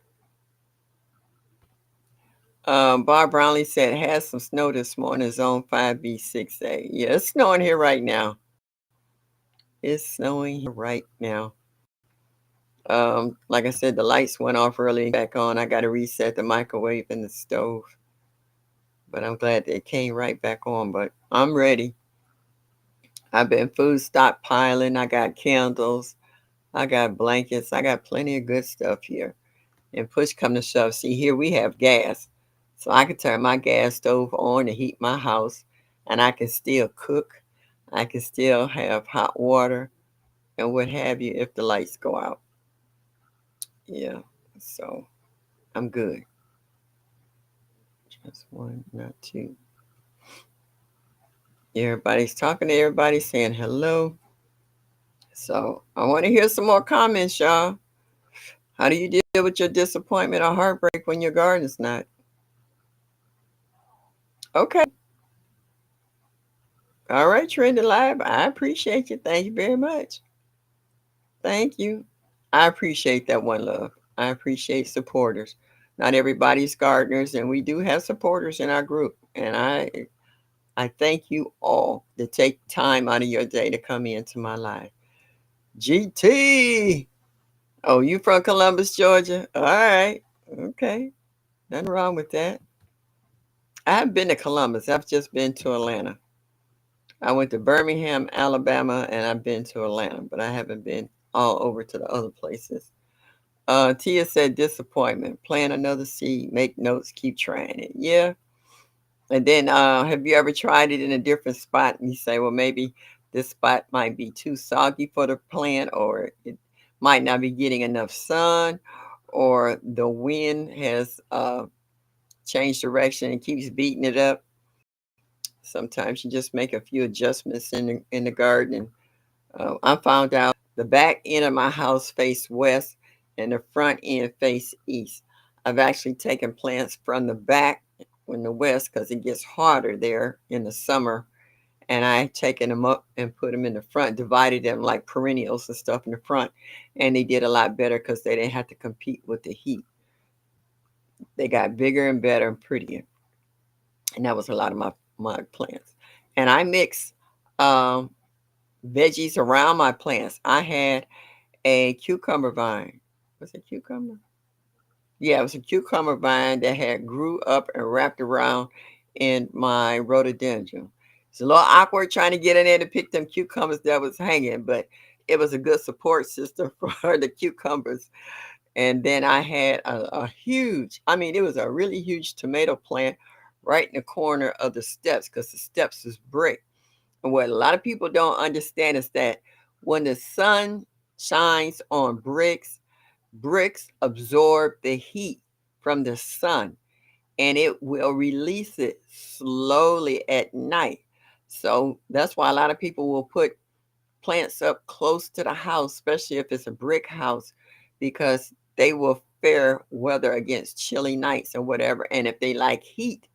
Bob Brownlee said, has some snow this morning, zone 5B6A. Yeah, it's snowing here right now. It's snowing here right now. Like I said, the lights went off early, back on. I got to reset the microwave and the stove. But I'm glad they came right back on. But I'm ready. I've been food stockpiling. I got candles. I got blankets. I got plenty of good stuff here. And push come to shove. See, here we have gas. So I can turn my gas stove on to heat my house. And I can still cook. I can still have hot water and what have you if the lights go out. Yeah. So I'm good. Just one, not two. Everybody's talking to everybody, saying hello. So I want to hear some more comments, y'all. How do you deal with your disappointment or heartbreak when your garden's not? Okay. All right, Trending Live. I appreciate you. Thank you very much. Thank you. I appreciate that, one love. I appreciate supporters. Not everybody's gardeners, and we do have supporters in our group. And I thank you all to take time out of your day to come into my life. GT. Oh, you from Columbus, Georgia? All right. Okay. Nothing wrong with that. I haven't been to Columbus. I've just been to Atlanta. I went to Birmingham, Alabama, and I've been to Atlanta, but I haven't been all over to the other places. Tia said disappointment. Plant another seed. Make notes. Keep trying it. Yeah. And then have you ever tried it in a different spot and you say, well, maybe this spot might be too soggy for the plant, or it might not be getting enough sun, or the wind has changed direction and keeps beating it up. Sometimes you just make a few adjustments in the garden. I found out the back end of my house faced west and the front end faced east. I've actually taken plants from the back in the west because it gets hotter there in the summer, and I taken them up and put them in the front, divided them like perennials and stuff in the front, and they did a lot better because they didn't have to compete with the heat. They got bigger and better and prettier, and that was a lot of my plants. And I mix um, veggies around my plants. I had a cucumber vine. Was it cucumber? Yeah, it was a cucumber vine that had grew up and wrapped around in my rhododendron. It's a little awkward trying to get in there to pick them cucumbers that was hanging, but it was a good support system for the cucumbers. And then I had a huge, I mean, it was a really huge tomato plant right in the corner of the steps because the steps is brick. And what a lot of people don't understand is that when the sun shines on bricks, bricks absorb the heat from the sun and it will release it slowly at night. So that's why a lot of people will put plants up close to the house, especially if it's a brick house, because they will fare weather against chilly nights or whatever. And if they like heat,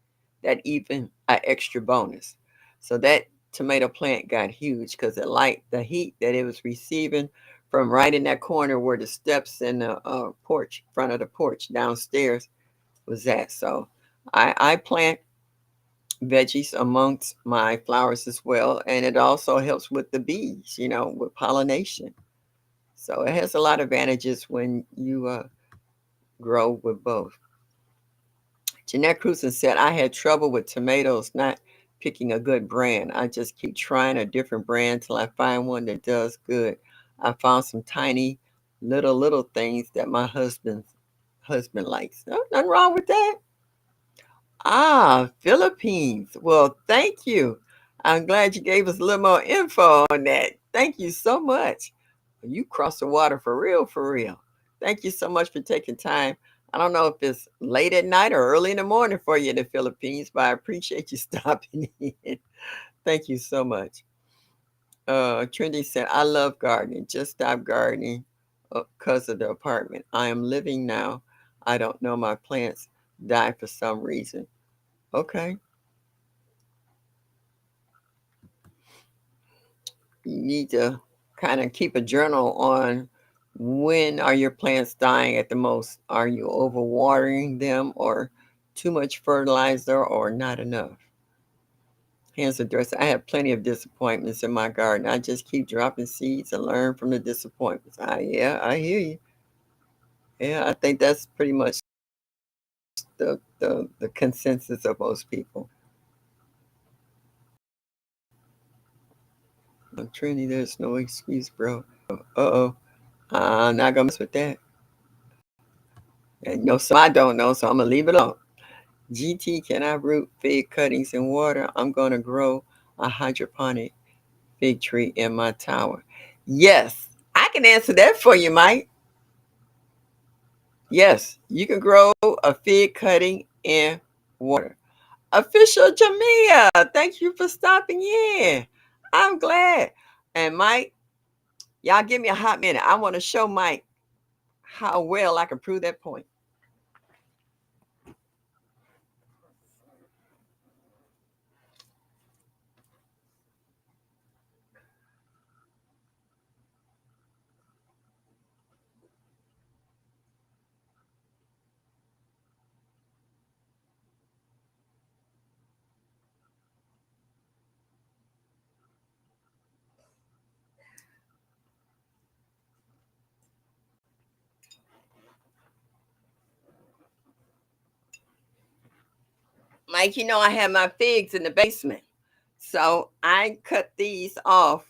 that even an extra bonus. So that tomato plant got huge because it liked the heat that it was receiving from right in that corner where the steps and the porch, front of the porch downstairs was at. So I plant veggies amongst my flowers as well. And it also helps with the bees, with pollination. So it has a lot of advantages when you grow with both. Jeanette Cruzen said, I had trouble with tomatoes not picking a good brand. I just keep trying a different brand till I find one that does good. I found some tiny little things that my husband likes. No, nothing wrong with that. Ah, Philippines. Well, thank you. I'm glad you gave us a little more info on that. Thank you so much. You crossed the water for real, for real. Thank you so much for taking time. I don't know if it's late at night or early in the morning for you in the Philippines, but I appreciate you stopping in. Thank you so much. Trinity said, I love gardening. Just stopped gardening because of the apartment I am living now. I don't know, my plants die for some reason. Okay. You need to kind of keep a journal on when are your plants dying at the most. Are you overwatering them or too much fertilizer or not enough? Hands address. I have plenty of disappointments in my garden. I just keep dropping seeds and learn from the disappointments. Yeah, I hear you. Yeah, I think that's pretty much the consensus of most people. Trini, there's no excuse, bro. Uh-oh. I'm not gonna mess with that. And so I don't know, so I'm gonna leave it alone. GT, can I root fig cuttings in water? I'm gonna grow a hydroponic fig tree in my tower. Yes, I can answer that for you, Mike. Yes, you can grow a fig cutting in water. Official Jamia, thank you for stopping in. I'm glad. And Mike, y'all give me a hot minute. I want to show Mike how well I can prove that point. Mike, I have my figs in the basement. So I cut these off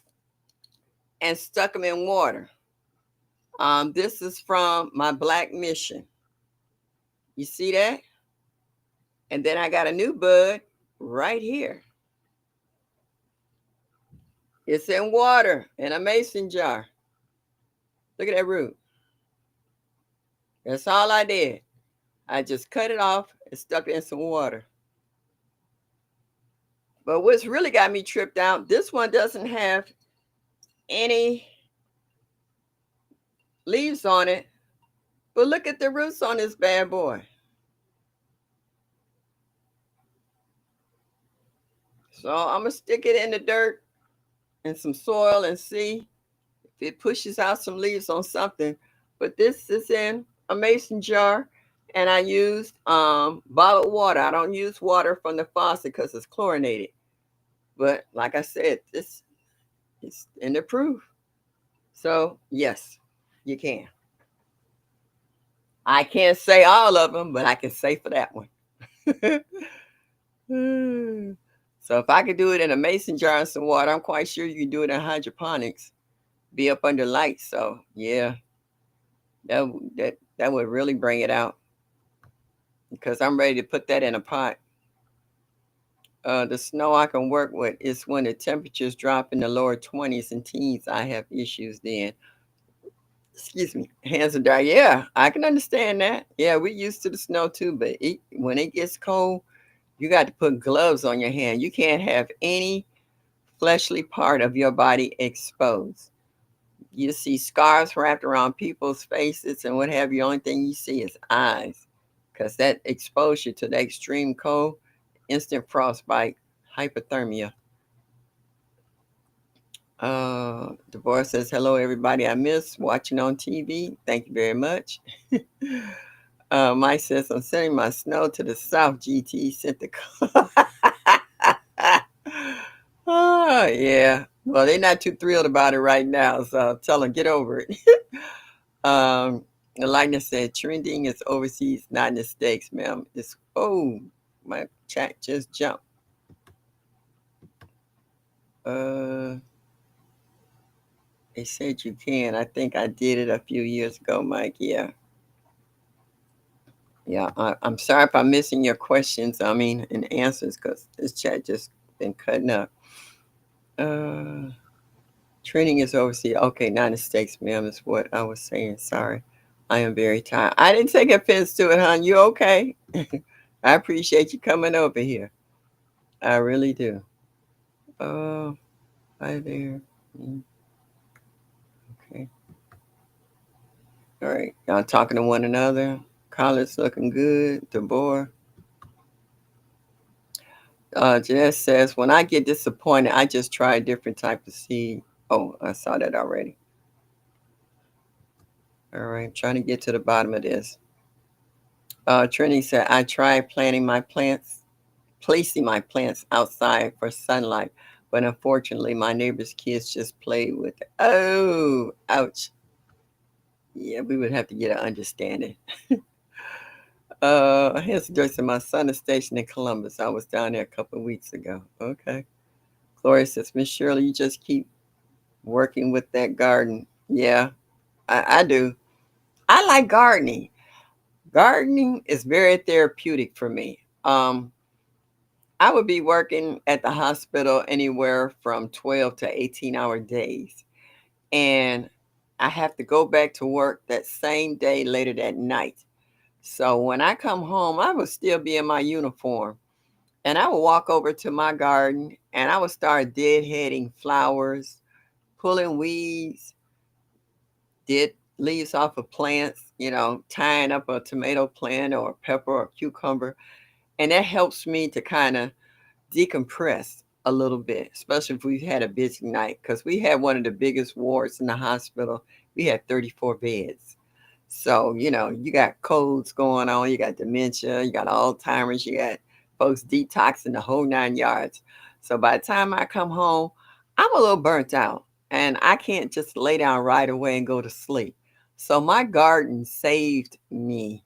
and stuck them in water. This is from my Black Mission. You see that? And then I got a new bud right here. It's in water in a mason jar. Look at that root. That's all I did. I just cut it off and stuck it in some water. But what's really got me tripped out, this one doesn't have any leaves on it. But look at the roots on this bad boy. So I'm going to stick it in the dirt and some soil and see if it pushes out some leaves on something. But this is in a mason jar, and I used bottled water. I don't use water from the faucet because it's chlorinated. But like I said, this is in the proof. So yes, you can. I can't say all of them, but I can say for that one. Hmm. So if I could do it in a mason jar and some water, I'm quite sure you can do it in hydroponics. Be up under lights. So yeah, that would really bring it out because I'm ready to put that in a pot. The snow I can work with is when the temperatures drop in the lower 20s and teens. I have issues then. Excuse me, hands are dry. Yeah, I can understand that. Yeah, we used to the snow too, but when it gets cold, you got to put gloves on your hand. You can't have any fleshly part of your body exposed. You see scars wrapped around people's faces and what have you. Only thing you see is eyes, because that exposure to the extreme cold, instant frostbite, hypothermia. Deborah says, hello, everybody. I miss watching on TV. Thank you very much. Mike says, I'm sending my snow to the south. GT sent the call. Oh, yeah. Well, they're not too thrilled about it right now. So tell them, get over it. um, Elena said, trending is overseas, not in the States, ma'am. It's, oh, my chat just jumped. Uh, they said you can. I think I did it a few years ago, Mike. Yeah. Yeah, I'm sorry if I'm missing your questions. I mean, and answers because this chat just been cutting up. Uh, Training is overseas. Okay, not in the States, ma'am, is what I was saying. Sorry. I am very tired. I didn't take offense to it, hon. You okay? I appreciate you coming over here. I really do. Oh, hi there. Mm, okay. All right. Y'all talking to one another. College looking good. Deborah. Jeanette says, when I get disappointed, I just try a different type of seed. Oh, I saw that already. All right, trying to get to the bottom of this. Trini said, I tried placing my plants outside for sunlight, but unfortunately, my neighbor's kids just played with it. Oh, ouch. Yeah, we would have to get an understanding. Here's Joyce. My son is stationed in Columbus. I was down there a couple of weeks ago. Okay. Gloria says, Miss Shirley, you just keep working with that garden. Yeah, I do. I like gardening. Gardening is very therapeutic for me. I would be working at the hospital anywhere from 12 to 18-hour days. And I have to go back to work that same day later that night. So when I come home, I will still be in my uniform. And I will walk over to my garden and I will start deadheading flowers, pulling weeds, dead leaves off of plants, tying up a tomato plant or a pepper or cucumber. And that helps me to kind of decompress a little bit, especially if we've had a busy night, because we had one of the biggest wards in the hospital. We had 34 beds. So, you got colds going on, you got dementia, you got Alzheimer's, you got folks detoxing the whole 9 yards. So by the time I come home, I'm a little burnt out and I can't just lay down right away and go to sleep. So my garden saved me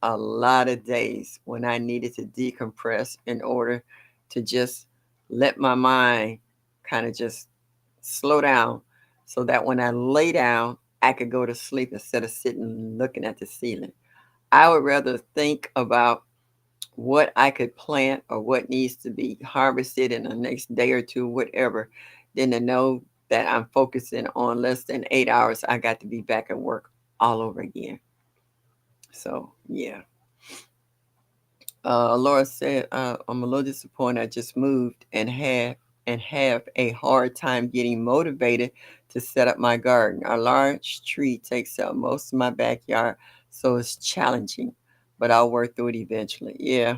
a lot of days when I needed to decompress in order to just let my mind kind of just slow down so that when I lay down, I could go to sleep instead of sitting looking at the ceiling. I would rather think about what I could plant or what needs to be harvested in the next day or two, whatever, than to know that I'm focusing on less than 8 hours. I got to be back at work all over again. So, yeah. Laura said, I'm a little disappointed. I just moved and have a hard time getting motivated to set up my garden. A large tree takes up most of my backyard, so it's challenging, but I'll work through it eventually. Yeah.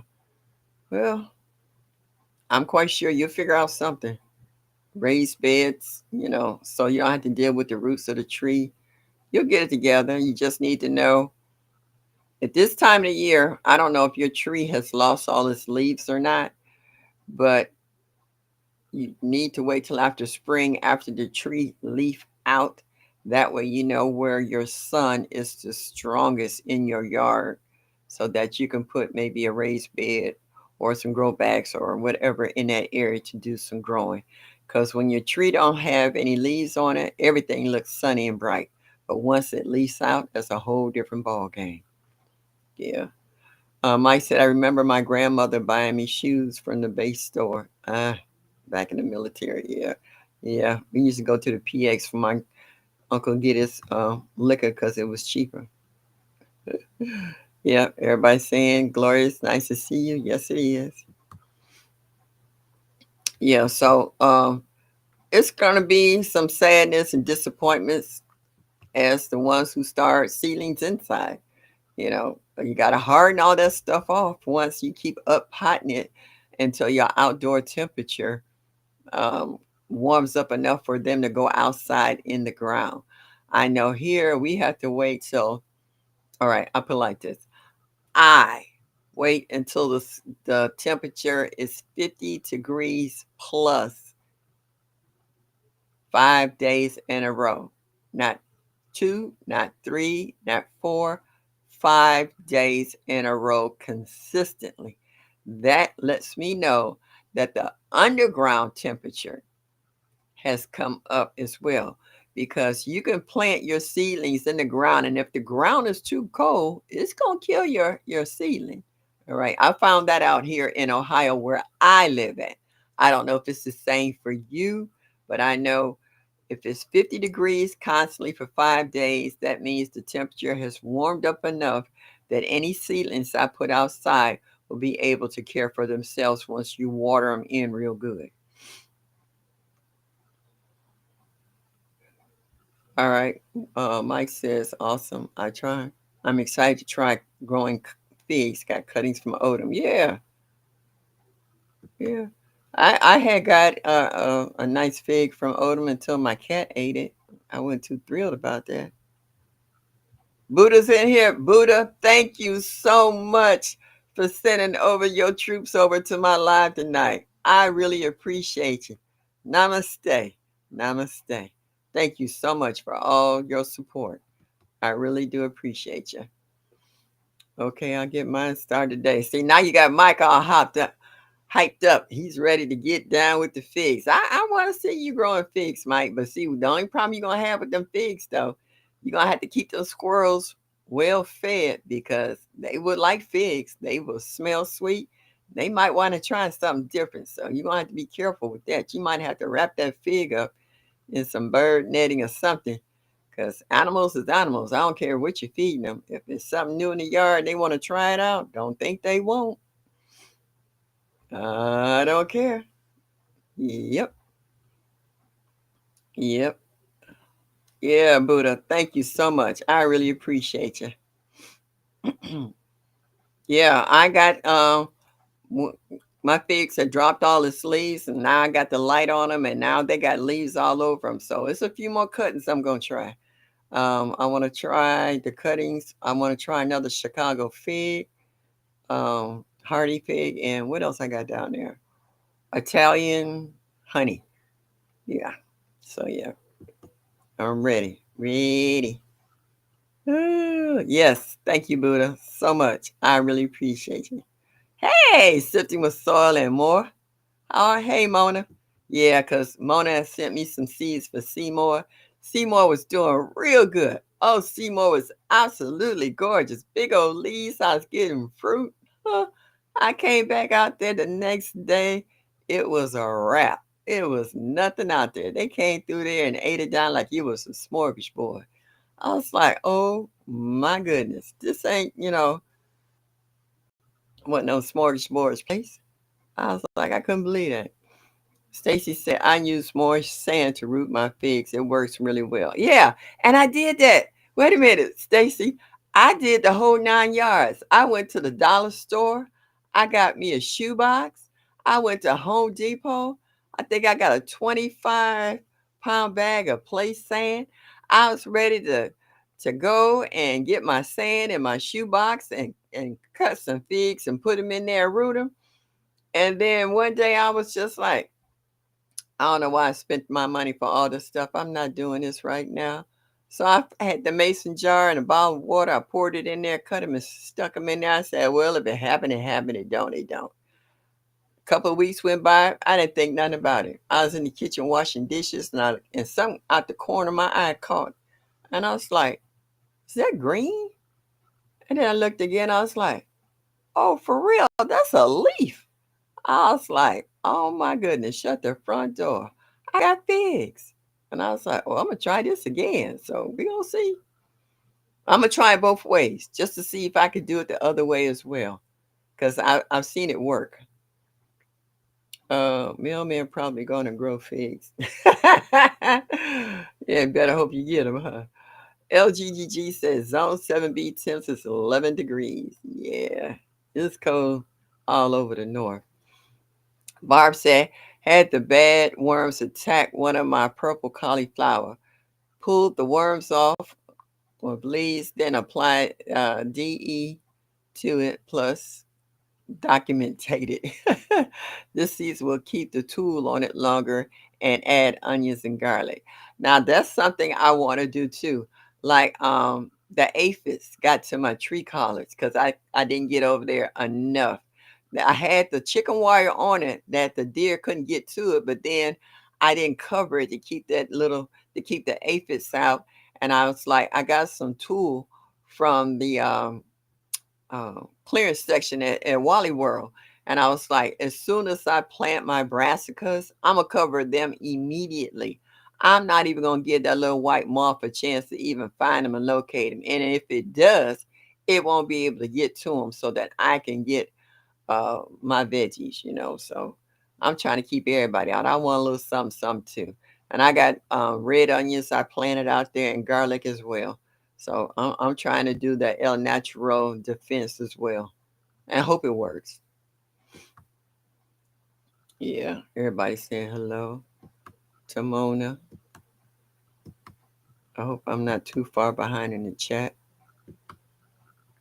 Well, I'm quite sure you'll figure out something. Raised beds, so you don't have to deal with the roots of the tree. You'll get it together. You just need to know at this time of the year, I don't know if your tree has lost all its leaves or not, but you need to wait till after spring, after the tree leaf out. That way, you know where your sun is the strongest in your yard so that you can put maybe a raised bed or some grow bags or whatever in that area to do some growing. Because when your tree don't have any leaves on it, everything looks sunny and bright. But once it leaves out, that's a whole different ball game. Yeah. Mike said, I remember my grandmother buying me shoes from the base store. Back in the military. Yeah. Yeah. We used to go to the PX for my uncle get his liquor because it was cheaper. Yeah. Everybody saying, Gloria, it's nice to see you. Yes, it is. Yeah. So it's going to be some sadness and disappointments as the ones who start ceilings inside. You got to harden all that stuff off once you keep up hotting it until your outdoor temperature um, warms up enough for them to go outside in the ground. I know here we have to wait till, all right, I'll put it like this. I wait until the temperature is 50 degrees plus 5 days in a row. Not two, not three, not four, 5 days in a row consistently. That lets me know that the underground temperature has come up as well because you can plant your seedlings in the ground, and if the ground is too cold, it's going to kill your seedling. All right, I found that out here in Ohio where I live at. I don't know if it's the same for you, but I know if it's 50 degrees constantly for 5 days, that means the temperature has warmed up enough that any seedlings I put outside will be able to care for themselves once you water them in real good. All right. Mike says, awesome. I try. I'm excited to try growing figs. Got cuttings from Odom. Yeah, yeah. I had got a nice fig from Odom until my cat ate it. I wasn't too thrilled about that. Buddha's in here. Buddha, thank you so much for sending over your troops over to my live tonight. I really appreciate you. Namaste. Namaste. Thank you so much for all your support. I really do appreciate you. Okay, I'll get mine started today. See, now you got Mike all hyped up. He's ready to get down with the figs. I want to see you growing figs, Mike. But see, the only problem you're gonna have with them figs, though, you're gonna have to keep those squirrels well fed because they would like figs. They will smell sweet. They might want to try something different. So you're gonna have to be careful with that. You might have to wrap that fig up in some bird netting or something. Because animals is animals. I don't care what you're feeding them. If it's something new in the yard and they want to try it out, don't think they won't. I don't care. Yep. Yep. Yeah, Buddha. Thank you so much. I really appreciate you. Yeah, I got w- my figs had dropped all its leaves and now I got the light on them and now they got leaves all over them. So it's a few more cuttings I'm going to try. I want to try the cuttings. I want to try another Chicago fig, hardy fig, and what else I got down there? Italian honey. Yeah. So yeah, I'm ready. Ready. Yes. Thank you, Buddha, so much. I really appreciate you. Hey, sifting with soil and more. Oh, hey, Mona. Yeah, because Mona has sent me some seeds for Seymour. Seymour was doing real good. Oh, Seymour was absolutely gorgeous. Big old leaves. I was getting fruit. Huh. I came back out there the next day. It was a wrap. It was nothing out there. They came through there and ate it down like it was a smorgasbord. I was like, oh my goodness. This ain't, what no smorgasbord place. I was like, I couldn't believe that. Stacy said, I use more sand to root my figs. It works really well. Yeah, and I did that. Wait a minute, Stacy. I did the whole 9 yards. I went to the dollar store. I got me a shoebox. I went to Home Depot. I think I got a 25-pound bag of place sand. I was ready to go and get my sand in my shoebox and cut some figs and put them in there and root them. And then one day I was just like, I don't know why I spent my money for all this stuff. I'm not doing this right now. So I had the mason jar and a bottle of water. I poured it in there, cut them and stuck them in there. I said, well, if it happened, it happened. It don't, it don't. Couple of weeks went by. I didn't think nothing about it. I was in the kitchen washing dishes, and something out the corner of my eye caught, and I was like, "Is that green?" And then I looked again. I was like, "Oh, for real? That's a leaf." I was like, "Oh my goodness!" Shut the front door. I got figs, and I was like, "Well, I'm gonna try this again." So we gonna see. I'm gonna try it both ways just to see if I could do it the other way as well, because I've seen it work. Mailman probably gonna grow figs. Yeah, better hope you get them, huh? LGGG says Zone 7B temps is 11 degrees. Yeah, it's cold all over the north. Barb said, had the bad worms attack one of my purple cauliflower. Pulled the worms off with bleeds, then applied DE to it plus documented. This season will keep the tool on it longer and add onions and garlic. Now that's something I want to do too. Like the aphids got to my tree collards because I didn't get over there enough. Now, I had the chicken wire on it that the deer couldn't get to it, but then I didn't cover it to keep to keep the aphids out. And I was like, I got some tool from the clearance section at Wally World. And I was like, as soon as I plant my brassicas, I'm going to cover them immediately. I'm not even going to give that little white moth a chance to even find them and locate them. And if it does, it won't be able to get to them so that I can get my veggies, you know. So I'm trying to keep everybody out. I want a little something, something too. And I got red onions I planted out there and garlic as well. So I'm trying to do the El Natural defense as well. And I hope it works. Yeah, everybody saying hello to Mona. I hope I'm not too far behind in the chat.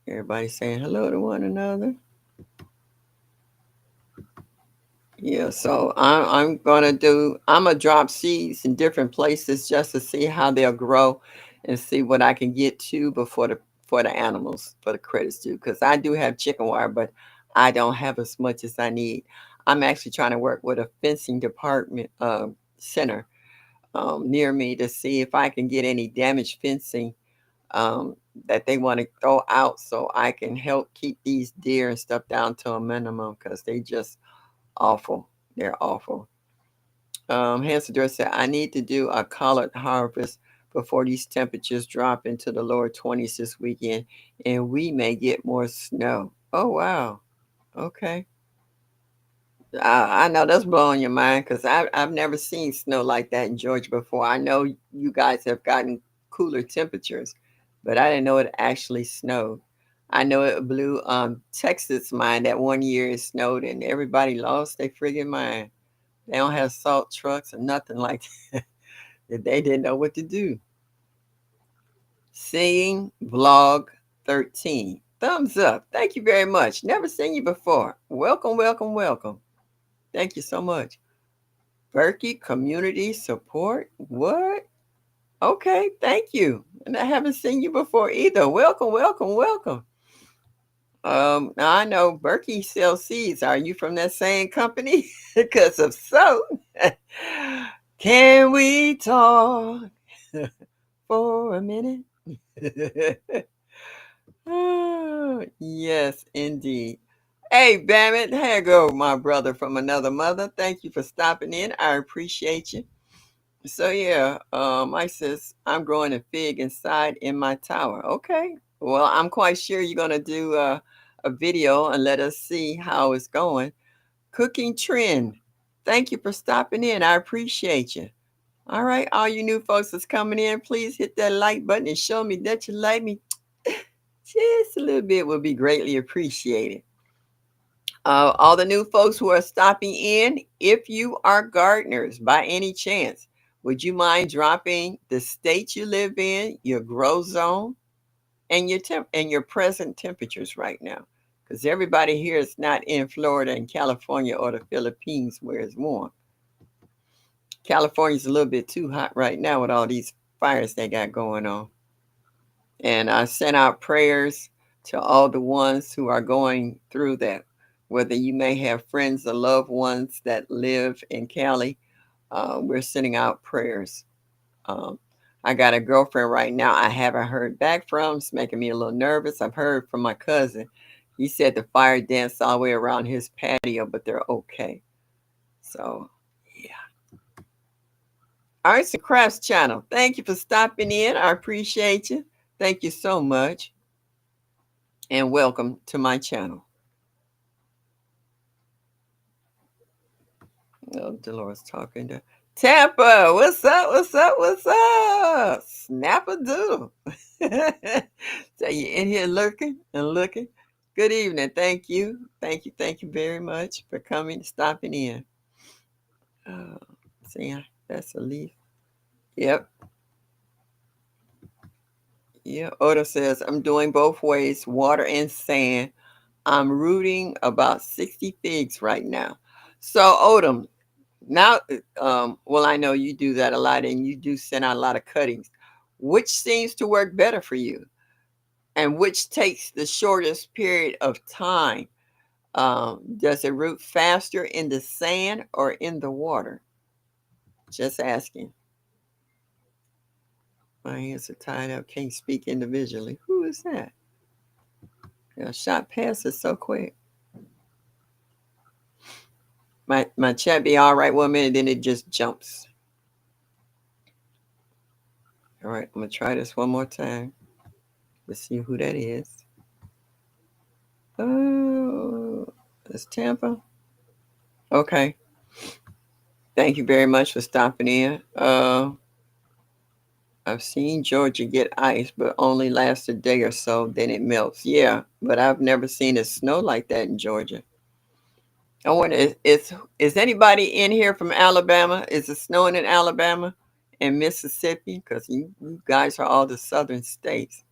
Everybody saying hello to one another. Yeah, so I'm gonna drop seeds in different places just to see how they'll grow and see what I can get to before for the animals, for the critters too. Because I do have chicken wire, but I don't have as much as I need. I'm actually trying to work with a fencing department center near me to see if I can get any damaged fencing um, that they want to throw out so I can help keep these deer and stuff down to a minimum because they just awful. They're awful. Hansador said, I need to do a collard harvest before these temperatures drop into the lower 20s this weekend, and we may get more snow. Oh, wow. Okay. I know that's blowing your mind because I've never seen snow like that in Georgia before. I know you guys have gotten cooler temperatures, but I didn't know it actually snowed. I know it blew Texas mind that one year it snowed and everybody lost their friggin' mind. They don't have salt trucks or nothing like that. They didn't know what to do. Seeing vlog 13. Thumbs up. Thank you very much. Never seen you before. Welcome, welcome, welcome. Thank you so much. Berkey Community Support? What? Okay, thank you. And I haven't seen you before either. Welcome, welcome, welcome. Now I know Berkey sells seeds. Are you from that same company? Because if so, can we talk for a minute? Oh, yes, indeed. Hey, Bammit, here go my brother from another mother. Thank you for stopping in. I appreciate you. So yeah, Mike says I'm growing a fig inside in my tower. Okay. Well, I'm quite sure you're gonna do a video and let us see how it's going. Cooking trend. Thank you for stopping in. I appreciate you. All right, all you new folks that's coming in, please hit that like button and show me that you like me. Just a little bit would be greatly appreciated. All the new folks who are stopping in, if you are gardeners by any chance, would you mind dropping the state you live in, your grow zone, and your present temperatures right now? Because everybody here is not in Florida and California or the Philippines where it's warm. California's a little bit too hot right now with all these fires they got going on. And I sent out prayers to all the ones who are going through that. whether you may have friends or loved ones that live in Cali, we're sending out prayers. Um, I got a girlfriend right now I haven't heard back from. It's making me a little nervous. I've heard from my cousin. He said the fire danced all the way around his patio, but they're okay. So, yeah. Arts and Crafts channel. Thank you for stopping in. I appreciate you. Thank you so much. And welcome to my channel. Oh, Dolores talking to Tampa. What's up? What's up? What's up? Snap a doodle. So you in here lurking and looking. Good evening. Thank you. Thank you. Thank you very much for coming, stopping in. Uh, see, that's a leaf. Yep. Yeah. Oda says, I'm doing both ways, water and sand. I'm rooting about 60 figs right now. So, Odom, now, well, I know you do that a lot and you do send out a lot of cuttings. Which seems to work better for you? And which takes the shortest period of time? Does it root faster in the sand or in the water? Just asking. My hands are tied up, can't speak individually. Who is that? Shot passes so quick. My chat be all right 1 minute, then it just jumps. All right, I'm gonna try this one more time. Let's see who that is. Oh, it's Tampa. Okay. Thank you very much for stopping in. I've seen Georgia get ice, but only lasts a day or so, then it melts. Yeah, but I've never seen it snow like that in Georgia. I wonder, is anybody in here from Alabama? Is it snowing in Alabama and Mississippi? Because you guys are all the southern states.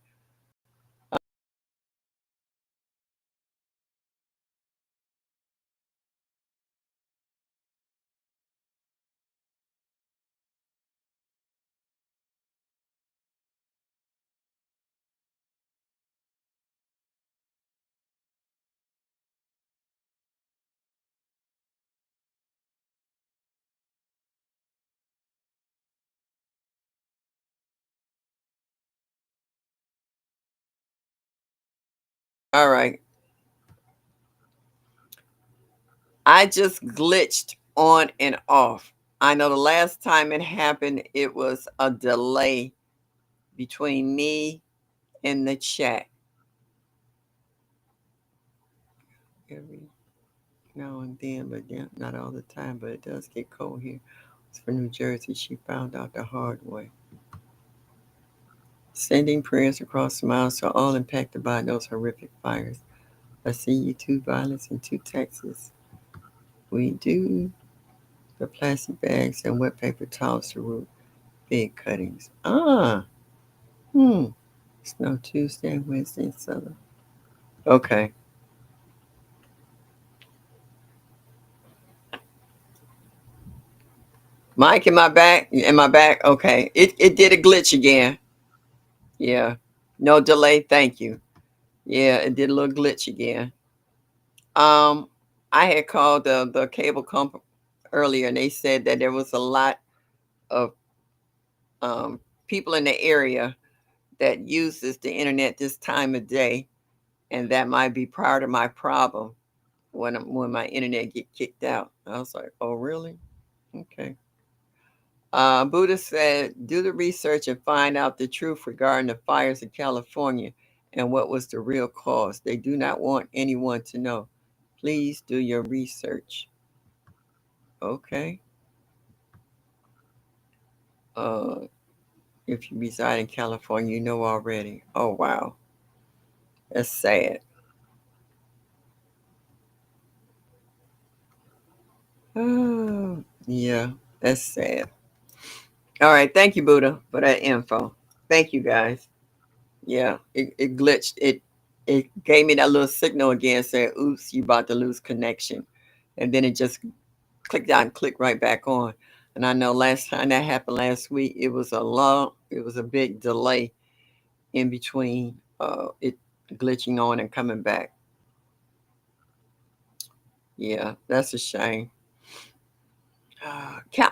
All right. I just glitched on and off. I know the last time it happened, it was a delay between me and the chat. Every now and then, but yeah, not all the time, but it does get cold here. It's for New Jersey. She found out the hard way. Sending prayers across miles to all impacted by those horrific fires. I see you too, violence into Texas. We do the plastic bags and wet paper towels to root big cuttings. Hmm. Snow Tuesday, Wednesday, and Southern. Okay. Mike, in my back? In my back? Okay. It did a glitch again. Yeah. No delay. Thank you. Yeah, it did a little glitch again. Um, I had called the cable company earlier, and they said that there was a lot of people in the area that uses the internet this time of day, and that might be part of my problem when my internet get kicked out. I was like, oh really? Okay. Buddha said, do the research and find out the truth regarding the fires in California and what was the real cause. They do not want anyone to know. Please do your research. Okay. Uh, if you reside in California, you know already. Oh, wow. That's sad. Oh, yeah, that's sad. All right. Thank you, Buddha, for that info. Thank you, guys. Yeah, it glitched. It gave me that little signal again saying, oops, you about to lose connection. And then it just clicked out and clicked right back on. And I know last time that happened last week, it was a big delay in between it glitching on and coming back. Yeah, that's a shame.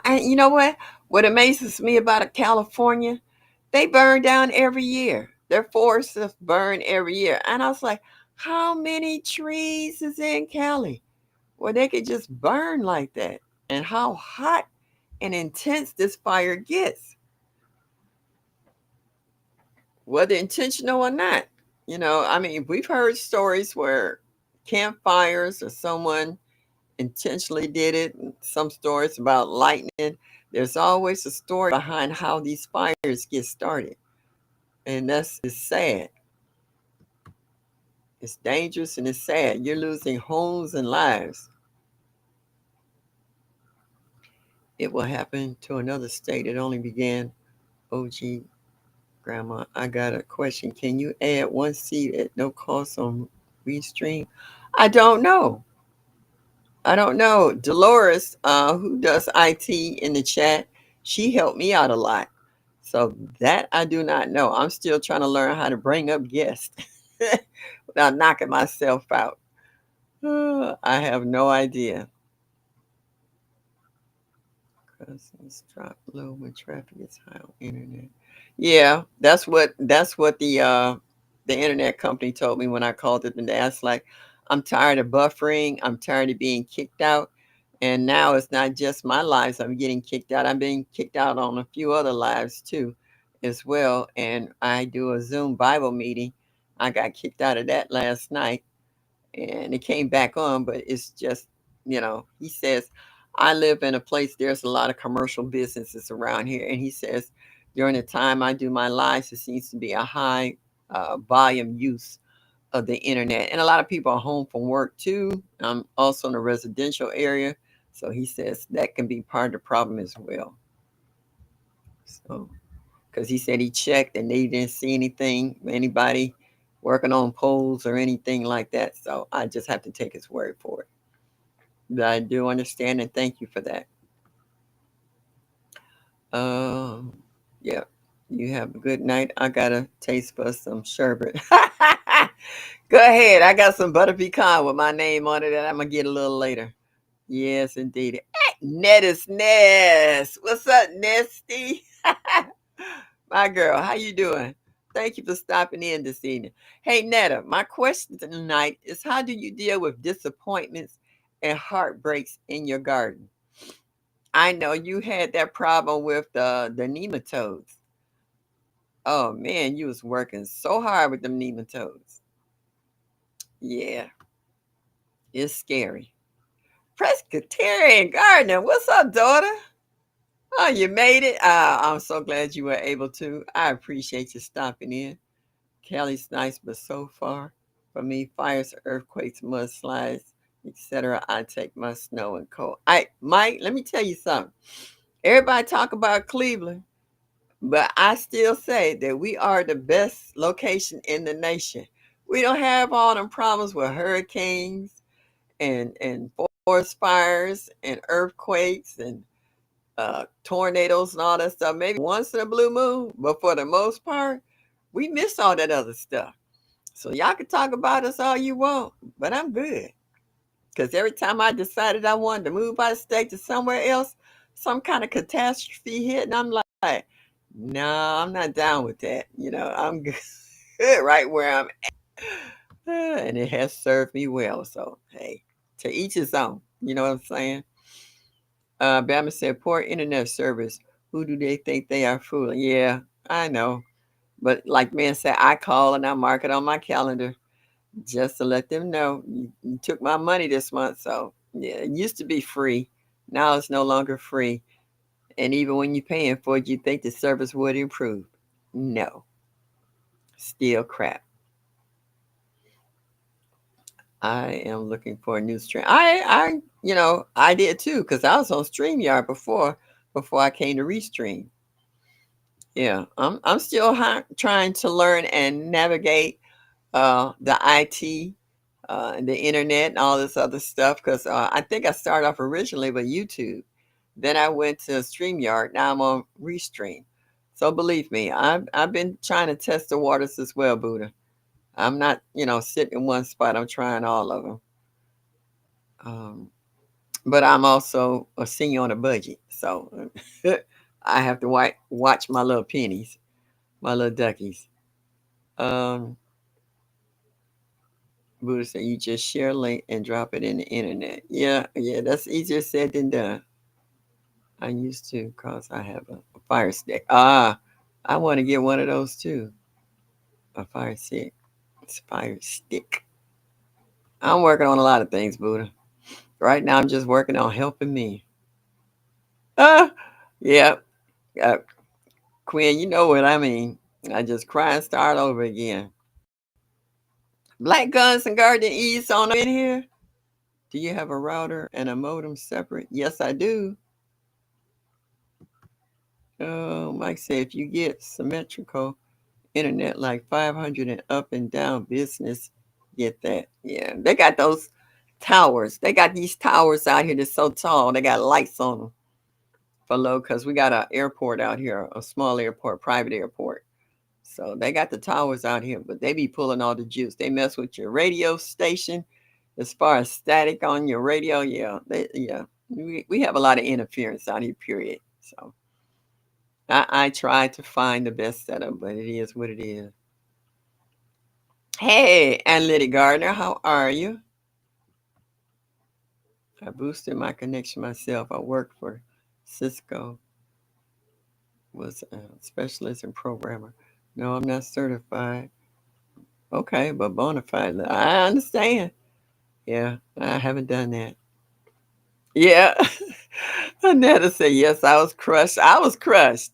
And you know what? What amazes me about California, they burn down every year. Their forests burn every year. And I was like, how many trees is in Cali where they could just burn like that? And how hot and intense this fire gets, whether intentional or not. I mean, we've heard stories where campfires or someone intentionally did it, and some stories about lightning. There's always a story behind how these fires get started. And that's it's sad. It's dangerous and it's sad. You're losing homes and lives. It will happen to another state. It only began. OG Grandma, I got a question. Can you add one seat at no cost on Restream? I don't know. I don't know. Dolores, who does IT in the chat, she helped me out a lot. So that I do not know. I'm still trying to learn how to bring up guests without knocking myself out. I have no idea. Cousins drop low when traffic is high on internet. Yeah, that's what the internet company told me when I called it, and they asked like, I'm tired of buffering, I'm tired of being kicked out. And now it's not just my lives I'm getting kicked out. I'm being kicked out on a few other lives too as well. And I do a Zoom Bible meeting. I got kicked out of that last night and it came back on, but it's just, he says, I live in a place, there's a lot of commercial businesses around here. And he says, during the time I do my lives, it seems to be a high volume use of the internet. And a lot of people are home from work too. I'm also in a residential area. So he says that can be part of the problem as well. So, because he said he checked and they didn't see anybody working on poles or anything like that. So I just have to take his word for it. But I do understand and thank you for that. Um, yeah. You have a good night. I got a taste for some sherbet. Go ahead. I got some butter pecan with my name on it that I'm gonna get a little later. Yes, indeed. Nettis Nest. What's up, Nesty? My girl, how you doing? Thank you for stopping in this evening. Hey, Netta, my question tonight is how do you deal with disappointments and heartbreaks in your garden? I know you had that problem with the nematodes. Oh man, you was working so hard with them nematodes. Yeah, it's scary. Presbyterian Gardener, what's up, daughter? Oh, you made it. I'm so glad you were able to. I appreciate you stopping in. Cali's nice, but so far from me, fires, earthquakes, mudslides, etc. I take my snow and cold. Mike, let me tell you something. Everybody talk about Cleveland, but I still say that we are the best location in the nation. We don't have all them problems with hurricanes and forest fires and earthquakes and tornadoes and all that stuff. Maybe once in a blue moon, but for the most part, we miss all that other stuff. So y'all can talk about us all you want, but I'm good. Because every time I decided I wanted to move out of state to somewhere else, some kind of catastrophe hit, and I'm like, no, I'm not down with that. I'm good right where I'm at. And it has served me well. So, hey, to each his own. You know what I'm saying? Bama said, poor internet service. Who do they think they are fooling? Yeah, I know. But like man said, I call and I mark it on my calendar just to let them know you took my money this month. So yeah, it used to be free. Now it's no longer free. And even when you're paying for it, you think the service would improve. No, still crap. I am looking for a new stream. I did too because I was on StreamYard before I came to Restream. Yeah, I'm still trying to learn and navigate the IT, and the internet, and all this other stuff. Because I think I started off originally with YouTube, then I went to StreamYard. Now I'm on Restream. So believe me, I've been trying to test the waters as well, Buddha. I'm not sitting in one spot. I'm trying all of them. Um, but I'm also a senior on a budget, so I have to watch my little pennies, my little duckies. Um, Buddha said you just share a link and drop it in the internet. Yeah, yeah, that's easier said than done. I used to cause I have a fire stick. Ah, I want to get one of those too. A fire stick. It's fire stick. I'm working on a lot of things, Buddha. Right now, I'm just working on helping me. Ah, yeah, uh, Quinn, you know what I mean. I just cry and start over again. Black Guns and Garden East on in here. Do you have a router and a modem separate? Yes, I do. Mike said if you get symmetrical internet like 500 and up and down business, get that. Yeah, they got those towers. They got these towers out here that's so tall. They got lights on them for low because we got an airport out here, a small airport, private airport. So they got the towers out here, but they be pulling all the juice. They mess with your radio station as far as static on your radio. Yeah, we have a lot of interference out here, period. So I try to find the best setup, but it is what it is. Hey, Analytic Gardner, how are you? I boosted my connection myself. I worked for Cisco, was a specialist and programmer. No, I'm not certified. Okay, but bona fide. I understand. Yeah, I haven't done that. Yeah. Anetta said, yes, I was crushed. I was crushed.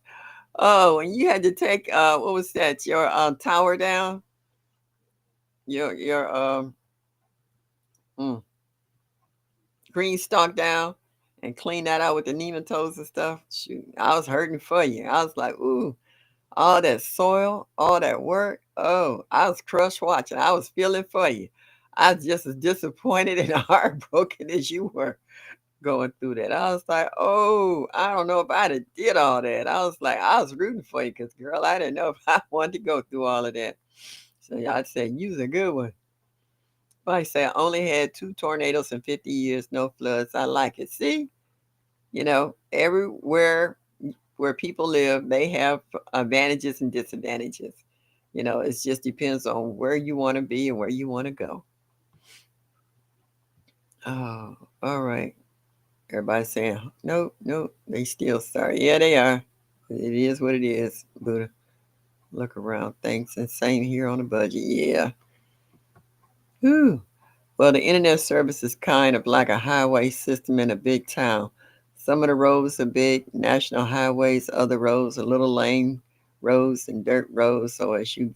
Oh, and you had to take what was that? Your tower down? Your mm, green stalk down and clean that out with the nematodes and stuff. Shoot, I was hurting for you. I was like, ooh, all that soil, all that work. Oh, I was crushed watching. I was feeling for you. I was just as disappointed and heartbroken as you were going through that. I was like, oh, I don't know if I'd have did all that. I was like, I was rooting for you because, girl, I didn't know if I wanted to go through all of that. So y'all said, you's a good one. I say I only had 2 tornadoes in 50 years, no floods. I like it. See, everywhere where people live, they have advantages and disadvantages. It just depends on where you want to be and where you want to go. Oh, all right. Everybody's saying, nope, nope, they still sorry. Yeah, they are. It is what it is, Buddha. Look around. Thanks. And same here on the budget. Yeah. Whew. Well, the internet service is kind of like a highway system in a big town. Some of the roads are big national highways, other roads are little lane roads and dirt roads. So as you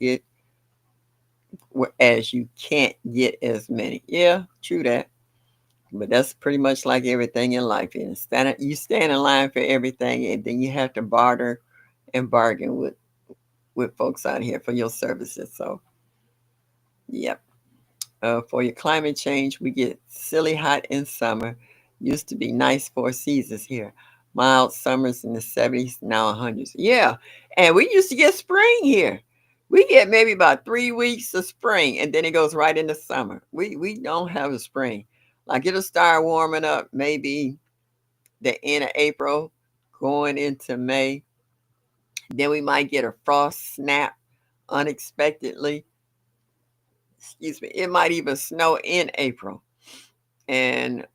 can't get as many. Yeah, true that. But that's pretty much like everything in life. You stand in line for everything, and then you have to barter and bargain with folks out here for your services. So, yep. For your climate change, we get silly hot in summer. Used to be nice 4 seasons here. Mild summers in the 70s, now hundreds. Yeah, and we used to get spring here. We get maybe about 3 weeks of spring, and then it goes right into summer. We don't have a spring. Like it'll start warming up maybe the end of April, going into May. Then we might get a frost snap unexpectedly. Excuse me. It might even snow in April. And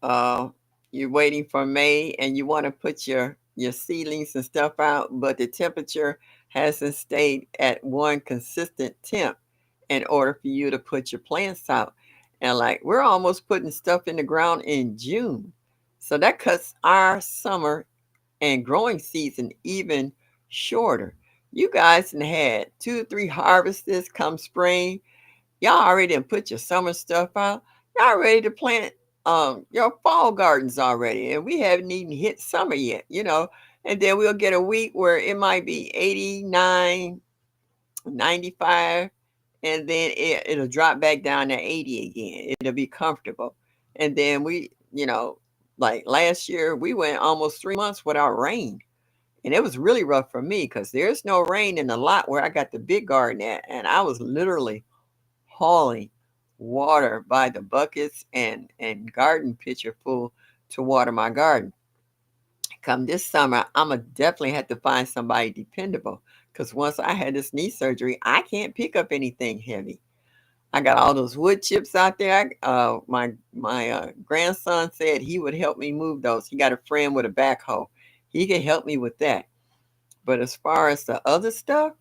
you're waiting for May and you want to put your seedlings and stuff out, but the temperature hasn't stayed at one consistent temp in order for you to put your plants out. And like we're almost putting stuff in the ground in June. So that cuts our summer and growing season even shorter. You guys had 2 or 3 harvests this come spring. Y'all already done put your summer stuff out. Y'all ready to plant your fall gardens already. And we haven't even hit summer yet. And then we'll get a week where it might be 89, 95, and then it'll drop back down to 80 again. It'll be comfortable. And then like last year, we went almost 3 months without rain. And it was really rough for me because there's no rain in the lot where I got the big garden at. And I was literally hauling water by the buckets and garden pitcher full to water my garden. Come this summer, I'ma definitely have to find somebody dependable. Cause once I had this knee surgery, I can't pick up anything heavy. I got all those wood chips out there. My grandson said he would help me move those. He got a friend with a backhoe. He can help me with that. But as far as the other stuff,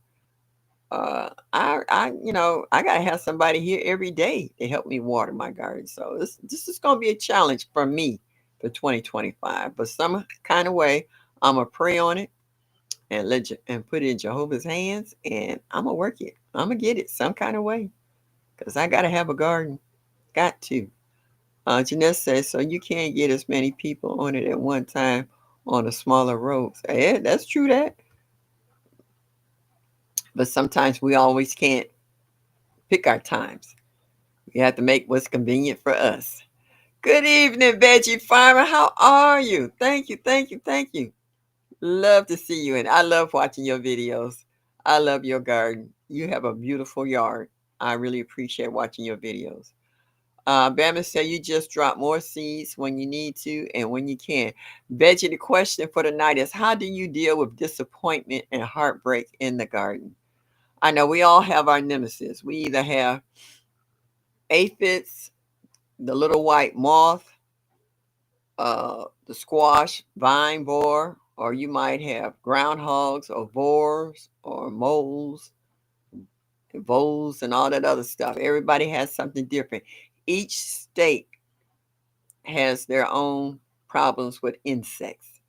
I gotta have somebody here every day to help me water my garden. So this is gonna be a challenge for me for 2025. But some kind of way, I'm gonna pray on it and and put it in Jehovah's hands, and I'm gonna work it. I'm gonna get it some kind of way because I gotta have a garden. Got to. Jeanette says so. You can't get as many people on it at one time on a smaller road. Yeah, that's true. That, but sometimes we always can't pick our times. We have to make what's convenient for us. Good evening, Veggie Farmer. How are you? Thank you, thank you, thank you. Love to see you, and I love watching your videos. I love your garden. You have a beautiful yard. I really appreciate watching your videos. Bama said you just drop more seeds when you need to and when you can. Veggie, the question for tonight is how do you deal with disappointment and heartbreak in the garden? I know we all have our nemesis. We either have aphids, the little white moth, the squash, vine borer, or you might have groundhogs or boars or moles, voles, and all that other stuff. Everybody has something different. Each state has their own problems with insects.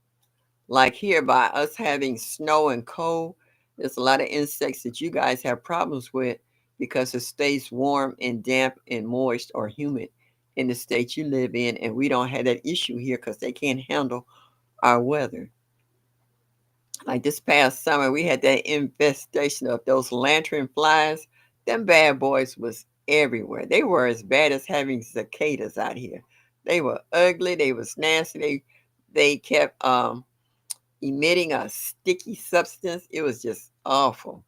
Like here, by us having snow and cold, there's a lot of insects that you guys have problems with because it stays warm and damp and moist or humid in the state you live in, and we don't have that issue here because they can't handle our weather. Like this past summer, we had that infestation of those lantern flies. Them bad boys was everywhere. They were as bad as having cicadas out here. They were ugly. They was nasty. They kept emitting a sticky substance. It was just awful.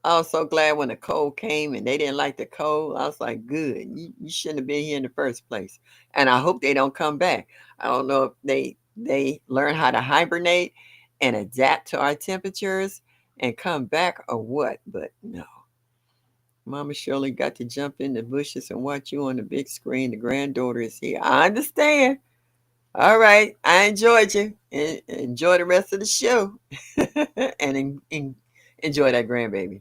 I was so glad when the cold came and they didn't like the cold. I was like, good. You shouldn't have been here in the first place. And I hope they don't come back. I don't know if they learn how to hibernate and adapt to our temperatures and come back or what. But no. Mama Shirley got to jump in the bushes and watch you on the big screen. The granddaughter is here. I understand. All right. I enjoyed you. Enjoy the rest of the show. and enjoy that grandbaby.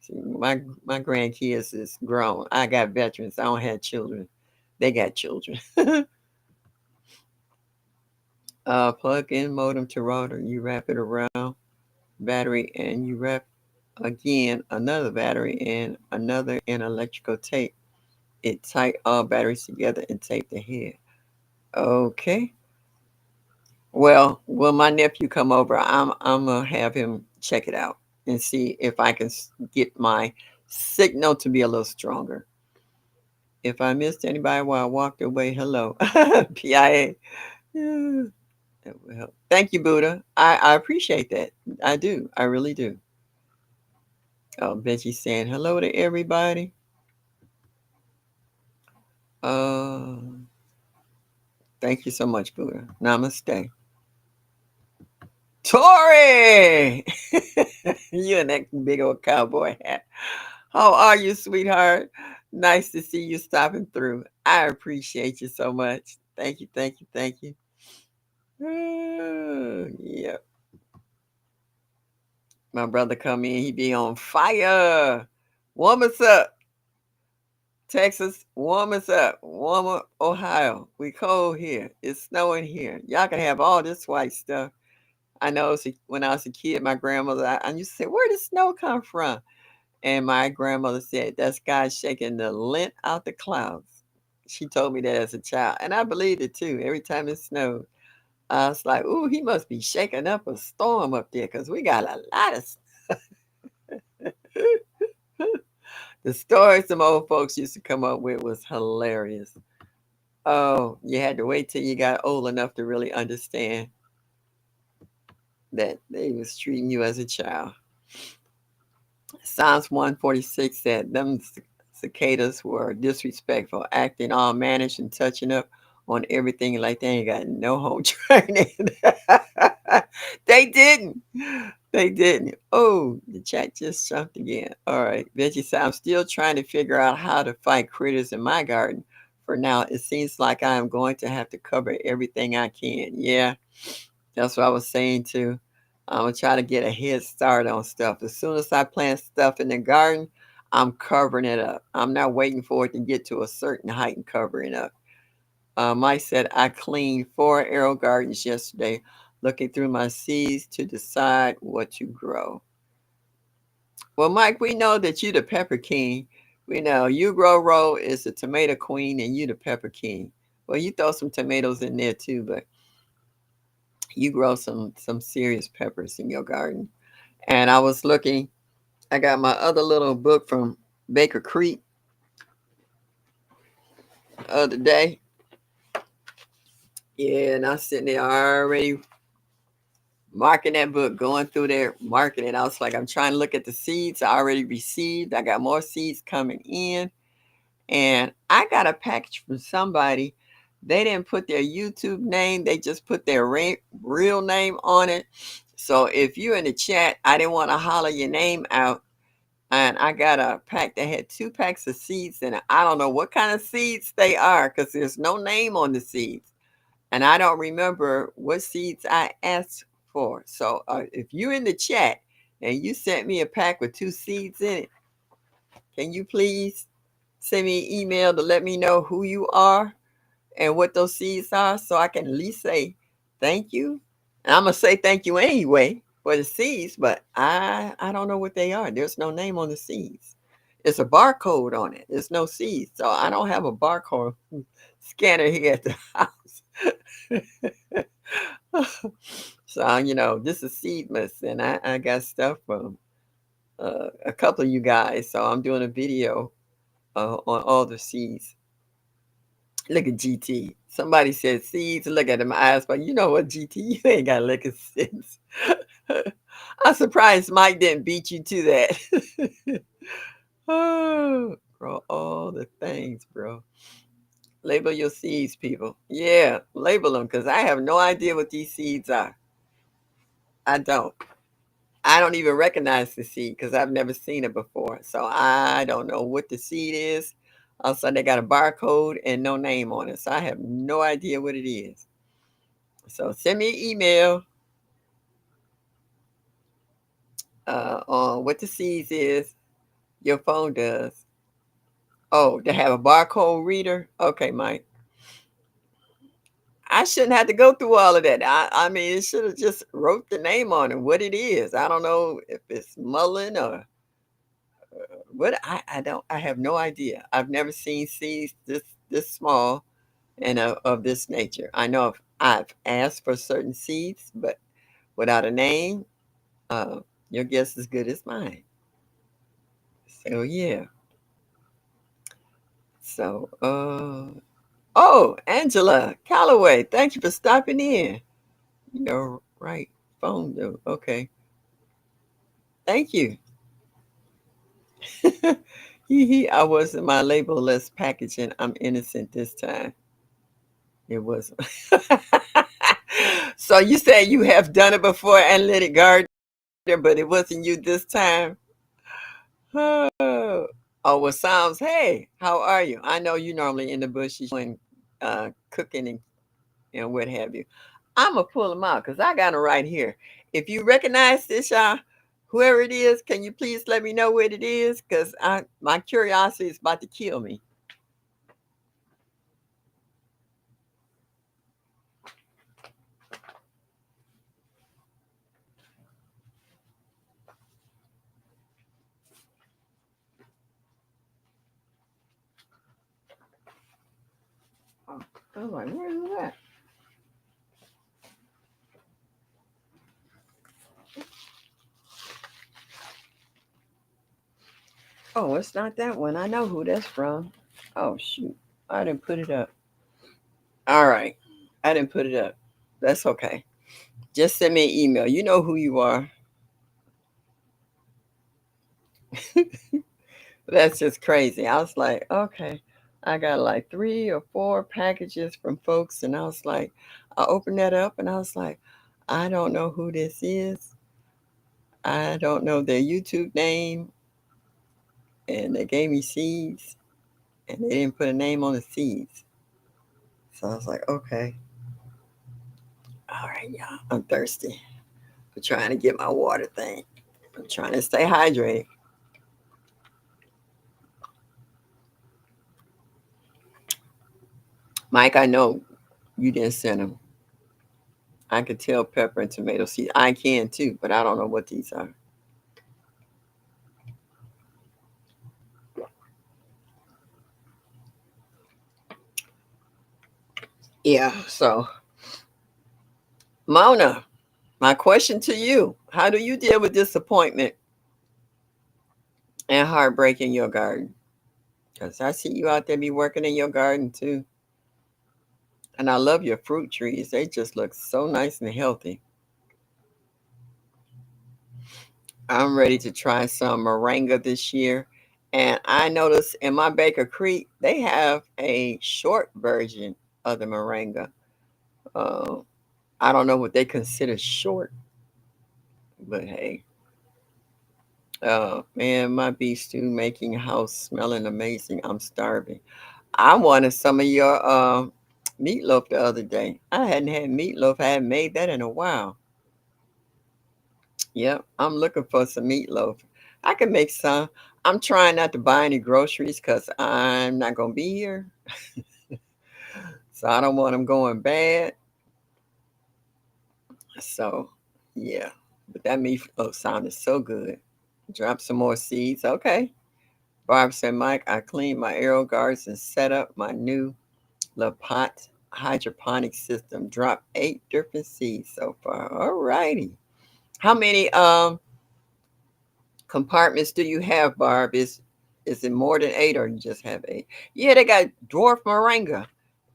See, my grandkids is grown. I got veterans. I don't have children. They got children. Plug in modem to router. You wrap it around battery and you wrap again another battery and another in electrical tape. It tight all batteries together and tape the head. Okay. Well, when my nephew come over, I'm gonna have him check it out and see if I can get my signal to be a little stronger. If I missed anybody while I walked away, hello, PIA. Yeah, that will help. Thank you, Buddha. I appreciate that. I do. I really do. Oh, Benji saying hello to everybody. Uh, thank you so much, Buddha. Namaste. Tori! You in that big old cowboy hat. How are you, sweetheart? Nice to see you stopping through. I appreciate you so much. Thank you, thank you, thank you. Yeah. My brother come in, he be on fire. Warm us up. Texas, warm us up. Warm up, Ohio. We cold here. It's snowing here. Y'all can have all this white stuff. I know when I was a kid, my grandmother, I used to say, where did snow come from? And my grandmother said, that's God shaking the lint out the clouds. She told me that as a child. And I believed it too. Every time it snowed, I was like, ooh, he must be shaking up a storm up there because we got a lot of the stories some old folks used to come up with was hilarious. Oh, you had to wait till you got old enough to really understand that they was treating you as a child. Psalms 146 said, them cicadas were disrespectful, acting all mannish and touching up on everything like they ain't got no home training. They didn't. They didn't. Oh, the chat just jumped again. All right. Veggie said, I'm still trying to figure out how to fight critters in my garden. For now, it seems like I am going to have to cover everything I can. Yeah, that's what I was saying too. I'm gonna try to get a head start on stuff. As soon as I plant stuff in the garden, I'm covering it up. I'm not waiting for it to get to a certain height and covering up. Mike said, I cleaned 4 arrow gardens yesterday, looking through my seeds to decide what to grow. Well, Mike, we know that you the pepper king. We know you grow roll is the tomato queen and you the pepper king. Well, you throw some tomatoes in there too, but you grow some serious peppers in your garden. And I was looking, I got my other little book from Baker Creek the other day. Yeah, and I was sitting there already marking that book, going through there, marking it. I was like, I'm trying to look at the seeds I already received. I got more seeds coming in. And I got a package from somebody. They didn't put their YouTube name, they just put their real name on it. So if you're in the chat, I didn't want to holler your name out. And I got a pack that had 2 packs of seeds in it. I don't know what kind of seeds they are because there's no name on the seeds. And I don't remember what seeds I asked for. So if you're in the chat and you sent me a pack with 2 seeds in it, can you please send me an email to let me know who you are and what those seeds are so I can at least say thank you? And I'm going to say thank you anyway for the seeds, but I don't know what they are. There's no name on the seeds. It's a barcode on it. There's no seeds. So I don't have a barcode scanner here at the house. So, this is Seedmas, and I got stuff from a couple of you guys. So I'm doing a video on all the seeds. Look at GT. Somebody said seeds. Look at them eyes, but you know what, GT? You ain't got to look at seeds. I'm surprised Mike didn't beat you to that. Oh, bro, all the things, bro. Label your seeds, people. Yeah, label them because I have no idea what these seeds are. I don't. I don't even recognize the seed because I've never seen it before. So I don't know what the seed is. Also, they got a barcode and no name on it. So I have no idea what it is. So send me an email on what the seeds is. Your phone does. Oh, they have a barcode reader? Okay, Mike. I shouldn't have to go through all of that. I mean, it should have just wrote the name on it, what it is. I don't know if it's mullein or what. I have no idea. I've never seen seeds this small and of this nature. I know I've asked for certain seeds, but without a name, uh, your guess is good as mine. So yeah. So oh, Angela Calloway, thank you for stopping in. Your right phone though. Okay. Thank you. I wasn't my label-less packaging. I'm innocent this time. It wasn't. So you say you have done it before and let it garden, but it wasn't you this time. Oh, oh well, sounds. Hey, how are you? I know you normally in the bushes when cooking and what have you. I'm gonna pull them out because I got them right here. If you recognize this, y'all, whoever it is, can you please let me know what it is? Because my curiosity is about to kill me. Oh, I was like, where is that? Oh, it's not that one. I know who that's from. Oh shoot, I didn't put it up. All right, I didn't put it up. That's okay. Just send me an email. You know who you are. That's just crazy. I was like, okay. I got like 3 or 4 packages from folks, and I was like, I opened that up and I was like, I don't know who this is. I don't know their YouTube name. And they gave me seeds, and they didn't put a name on the seeds. So I was like, okay, all right, y'all. I'm thirsty. I'm trying to get my water thing. I'm trying to stay hydrated. Mike, I know you didn't send them. I could tell pepper and tomato seeds. I can too, but I don't know what these are. Yeah, so Mona, my question to you: how do you deal with disappointment and heartbreak in your garden? Because I see you out there be working in your garden too. And I love your fruit trees. They just look so nice and healthy. I'm ready to try some moringa this year. And I noticed in my Baker Creek, they have a short version of the moringa. Uh, I don't know what they consider short, but hey. Man, my beef stew making house smelling amazing. I'm starving. I wanted some of your meatloaf the other day. I hadn't had meatloaf. I hadn't made that in a while. Yep, I'm looking for some meatloaf. I can make some. I'm trying not to buy any groceries because I'm not gonna be here, so I don't want them going bad. So, yeah, but that meatloaf sounded so good. Drop some more seeds. Okay. Barb said, Mike, I cleaned my arrow guards and set up my new La Pot hydroponic system. Dropped 8 different seeds so far. All righty. How many compartments do you have, Barb? Is it more than 8 or you just have 8? Yeah, they got dwarf moringa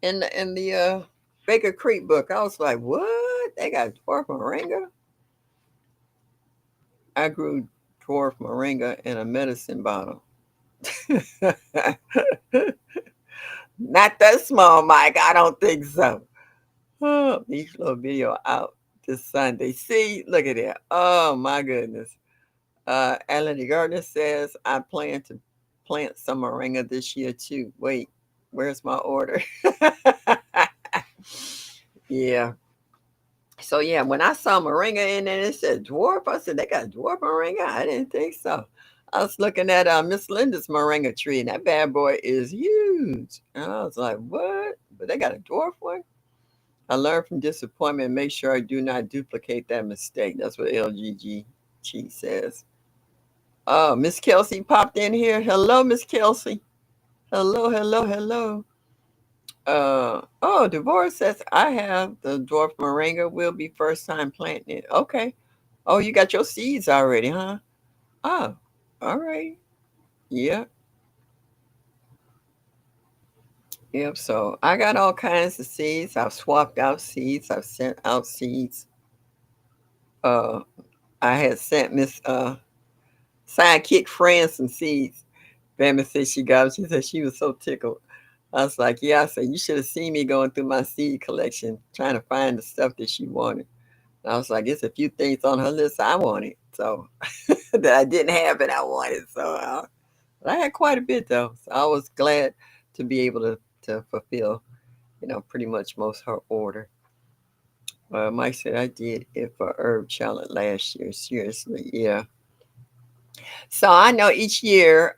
in the Baker Creek book. I was like, what? They got dwarf moringa? I grew dwarf moringa in a medicine bottle. Not that small, Mike. I don't think so. Oh, each little video out this Sunday. See, look at that. Oh my goodness. Alan Gardner says I plan to plant some moringa this year too. Wait, where's my order? Yeah. So yeah, when I saw moringa in there, it said dwarf. I said they got dwarf moringa. I didn't think so. I was looking at Miss Linda's moringa tree, and that bad boy is huge. And I was like, what? But they got a dwarf one. I learned from disappointment. Make sure I do not duplicate that mistake. That's what LGG says. Oh, Miss Kelsey popped in here. Hello, Miss Kelsey. Hello, hello, hello. Oh, Devorah says I have the dwarf moringa. Will be first time planting it. Okay. Oh, you got your seeds already, huh? Oh, all right. Yep, yep. So I got all kinds of seeds. I've swapped out seeds. I've sent out seeds. Uh, I had sent Miss Sidekick friend some seeds. Bama said she got it. She said she was so tickled. I was like, yeah, I said, you should have seen me going through my seed collection trying to find the stuff that she wanted. And I was like, it's a few things on her list I wanted. So that I didn't have and I wanted. But I had quite a bit though. So I was glad to be able to fulfill, pretty much most her order. Mike said I did it for herb challenge last year. Seriously, yeah. So I know each year,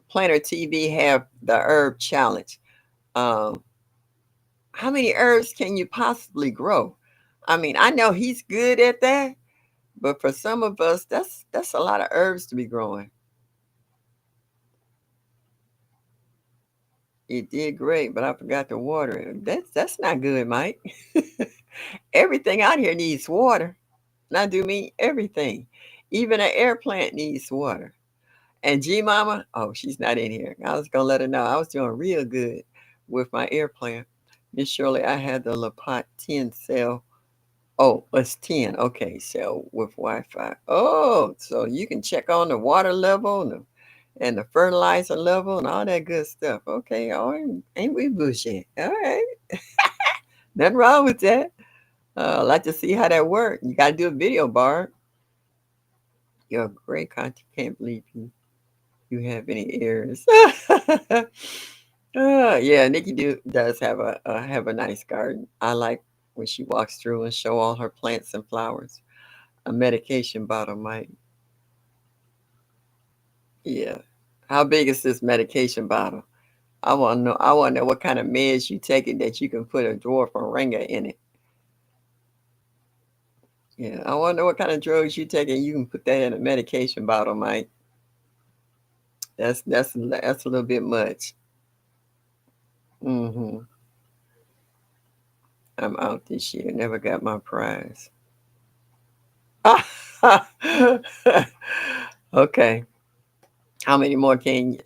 Planner TV have the herb challenge. Um, how many herbs can you possibly grow? I mean, I know he's good at that, but for some of us, that's a lot of herbs to be growing. It did great, but I forgot to water it. That's not good, Mike. Everything out here needs water. And I do mean everything. Even an air plant needs water. And G Mama, oh, she's not in here. I was gonna let her know I was doing real good with my air plant. Miss Shirley, I had the La Pot 10 cell. Oh, it's 10. Okay, cell with Wi-Fi. Oh, so you can check on the water level. and the fertilizer level and all that good stuff. Okay, oh, ain't we bullshit? All right, nothing wrong with that. I'd like to see how that works. You got to do a video, Barb. You're a great content. Can't believe you have any ears. Yeah, Nikki does have a nice garden. I like when she walks through and show all her plants and flowers. A medication bottle might. Yeah. How big is this medication bottle? I want to know. I want to know what kind of meds you taking that you can put a dwarf moringa in it. Yeah, I want to know what kind of drugs you taking. You can put that in a medication bottle, Mike. That's a little bit much. Hmm. I'm out this year. Never got my prize. Okay. How many more can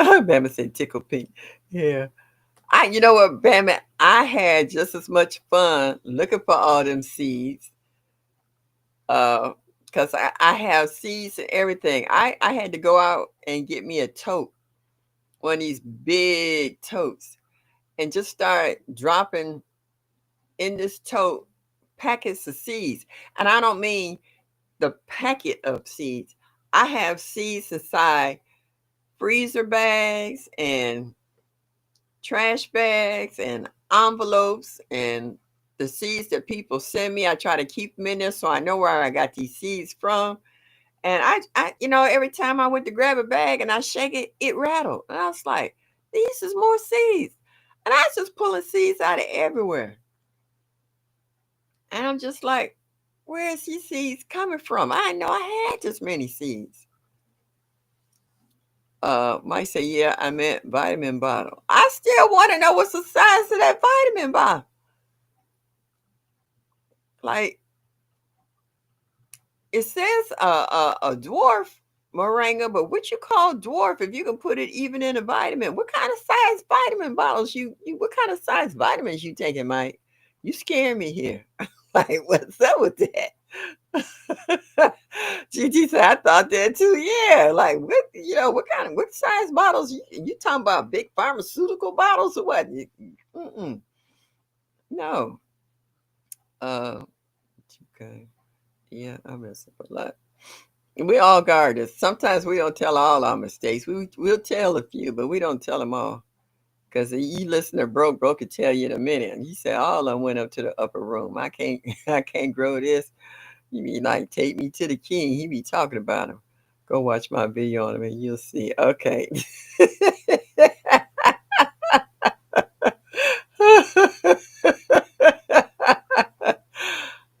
Bama said tickle pink? Yeah. You know what, Bama? I had just as much fun looking for all them seeds. Because I have seeds and everything. I had to go out and get me a tote, one of these big totes, and just start dropping in this tote packets of seeds. And I don't mean the packet of seeds. I have seeds inside freezer bags and trash bags and envelopes and the seeds that people send me. I try to keep them in there so I know where I got these seeds from. And every time I went to grab a bag and I shake it, it rattled. And I was like, these is more seeds. And I was just pulling seeds out of everywhere. And I'm just like, where is these seeds coming from? I know I had this many seeds. Mike say, yeah, I meant vitamin bottle. I still want to know what's the size of that vitamin bottle. Like, it says a dwarf moringa, but what you call dwarf if you can put it even in a vitamin? What kind of size vitamin bottles you what kind of size vitamins you taking, Mike? You scare me here. Like, what's up with that? Gigi said, I thought that too. Yeah, like what size bottles? You talking about big pharmaceutical bottles or what? Mm-mm, no. Uh, okay. Yeah, I mess up a lot. We all gardeners. Sometimes we don't tell all our mistakes. We'll tell a few, but we don't tell them all. Because you listen to Broke could tell you in a minute. And he said all of them went up to the upper room. I can't I can't grow this. You mean like take me to the king? He be talking about him. Go watch my video on him and you'll see. Okay.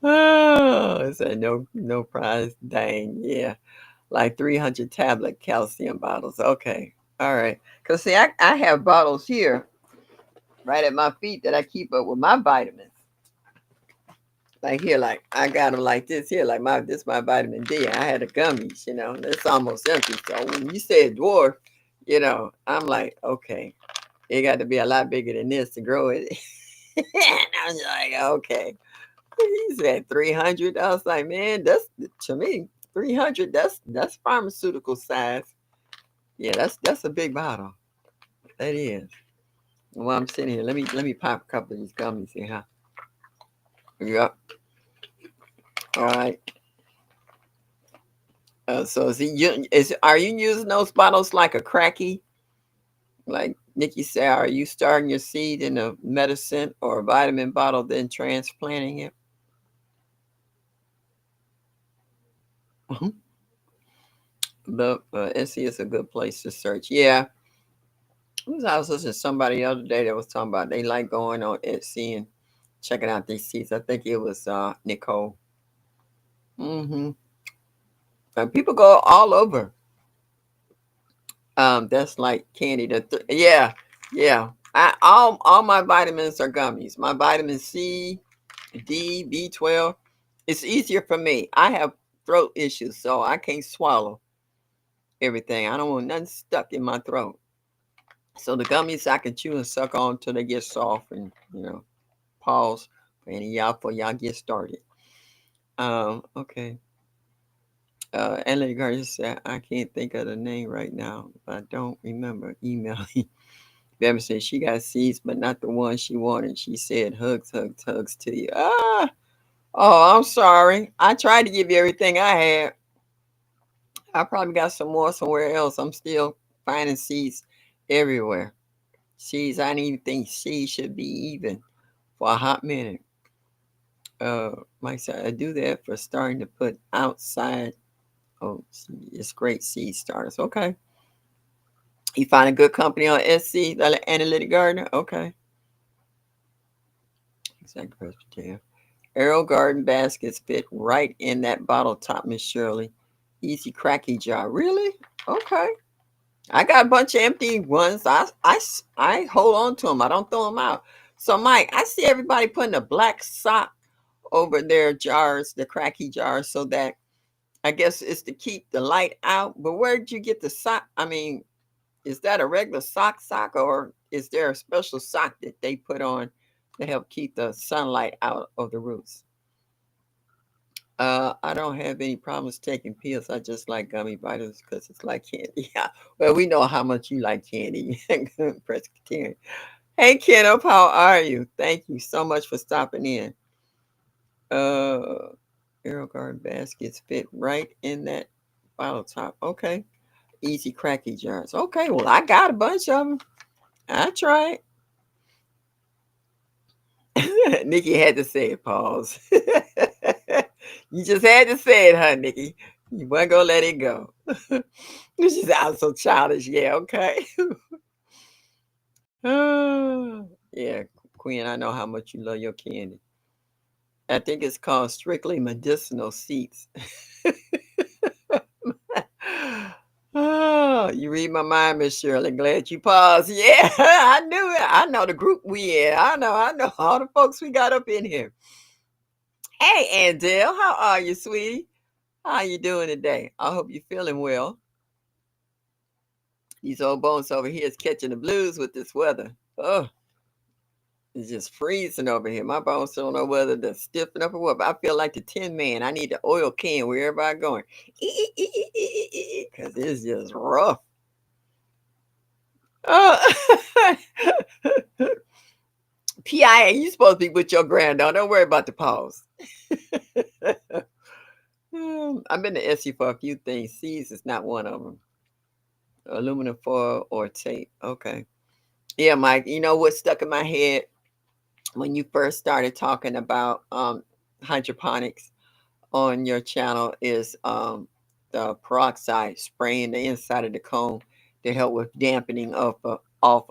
Oh, it's a no prize. Dang, yeah. Like 300 tablet calcium bottles. Okay. All right. Because, see, I have bottles here right at my feet that I keep up with my vitamins. Like here, like I got them like this here, like this my vitamin D. I had a gummies, it's almost empty. So when you say dwarf, I'm like, okay, it got to be a lot bigger than this to grow it. And I was like, okay. He said 300. I was like, man, that's to me 300. That's pharmaceutical size. Yeah, that's a big bottle. That is. While I'm sitting here, let me pop a couple of these gummies here, huh? Yep. All right. So are you using those bottles like a cracky? Like Nikki said, are you starting your seed in a medicine or a vitamin bottle, then transplanting it? The Etsy is a good place to search. Yeah, I was listening to somebody the other day that was talking about they like going on Etsy and checking out these seeds. I think it was Nicole. Mm-hmm. And people go all over. That's like candy. Yeah, yeah. All my vitamins are gummies. My vitamin C, D, B12. It's easier for me. I have throat issues, so I can't swallow everything. I don't want nothing stuck in my throat. So the gummies I can chew and suck on till they get soft and pause for any y'all for y'all get started. Okay. Lady Garcia said, I can't think of the name right now. I don't remember emailing. Bevan said she got seeds, but not the one she wanted. She said, hugs, hugs, hugs to you. Ah, oh, I'm sorry. I tried to give you everything I had. I probably got some more somewhere else. I'm still finding seeds everywhere. Seeds, I didn't even think seeds should be even for a hot minute. Like I said, I do that for starting to put outside. Oh, it's great seed starters. Okay. You find a good company on SC, the Analytic Gardener? Okay. Exactly, Presbyterian. Arrow Garden baskets fit right in that bottle top, Miss Shirley. Easy cracky jar. Really? Okay. I got a bunch of empty ones. I hold on to them. I don't throw them out. So, Mike, I see everybody putting a black sock over their jars, the cracky jars, so that I guess it's to keep the light out. But where did you get the sock? I mean, is that a regular sock, or is there a special sock that they put on to help keep the sunlight out of the roots? I don't have any problems taking pills. I just like gummy vitamins because it's like candy. Yeah. Well, we know how much you like candy, Presbyterian. Hey, Kenneth, how are you? Thank you so much for stopping in. Uh, Arrow Garden baskets fit right in that bottle top. Okay. Easy cracky jars. Okay. Well, I got a bunch of them. I tried. Nikki had to say it. Pause. You just had to say it, huh, Nikki? You weren't gonna let it go. She said, "I'm so childish." Yeah, okay. Yeah, Queen, I know how much you love your candy. I think it's called strictly medicinal seeds. Oh, you read my mind, Miss Shirley. Glad you paused. Yeah, I knew it. I know the group we in. I know all the folks we got up in here. Hey, Andell, how are you, sweetie? How you doing today? I hope you're feeling well. These old bones over here is catching the blues with this weather. Oh, it's just freezing over here. My bones don't know whether to stiffen up or what, but I feel like the Tin Man. I need the oil can wherever I'm going. Because it's just rough. Oh. PIA, you supposed to be with your granddaughter. Don't worry about the pause. I've been to Essie for a few things. Seeds is not one of them. Aluminum foil or tape. Okay. Yeah, Mike. You know what stuck in my head when you first started talking about hydroponics on your channel is the peroxide spraying the inside of the cone to help with dampening off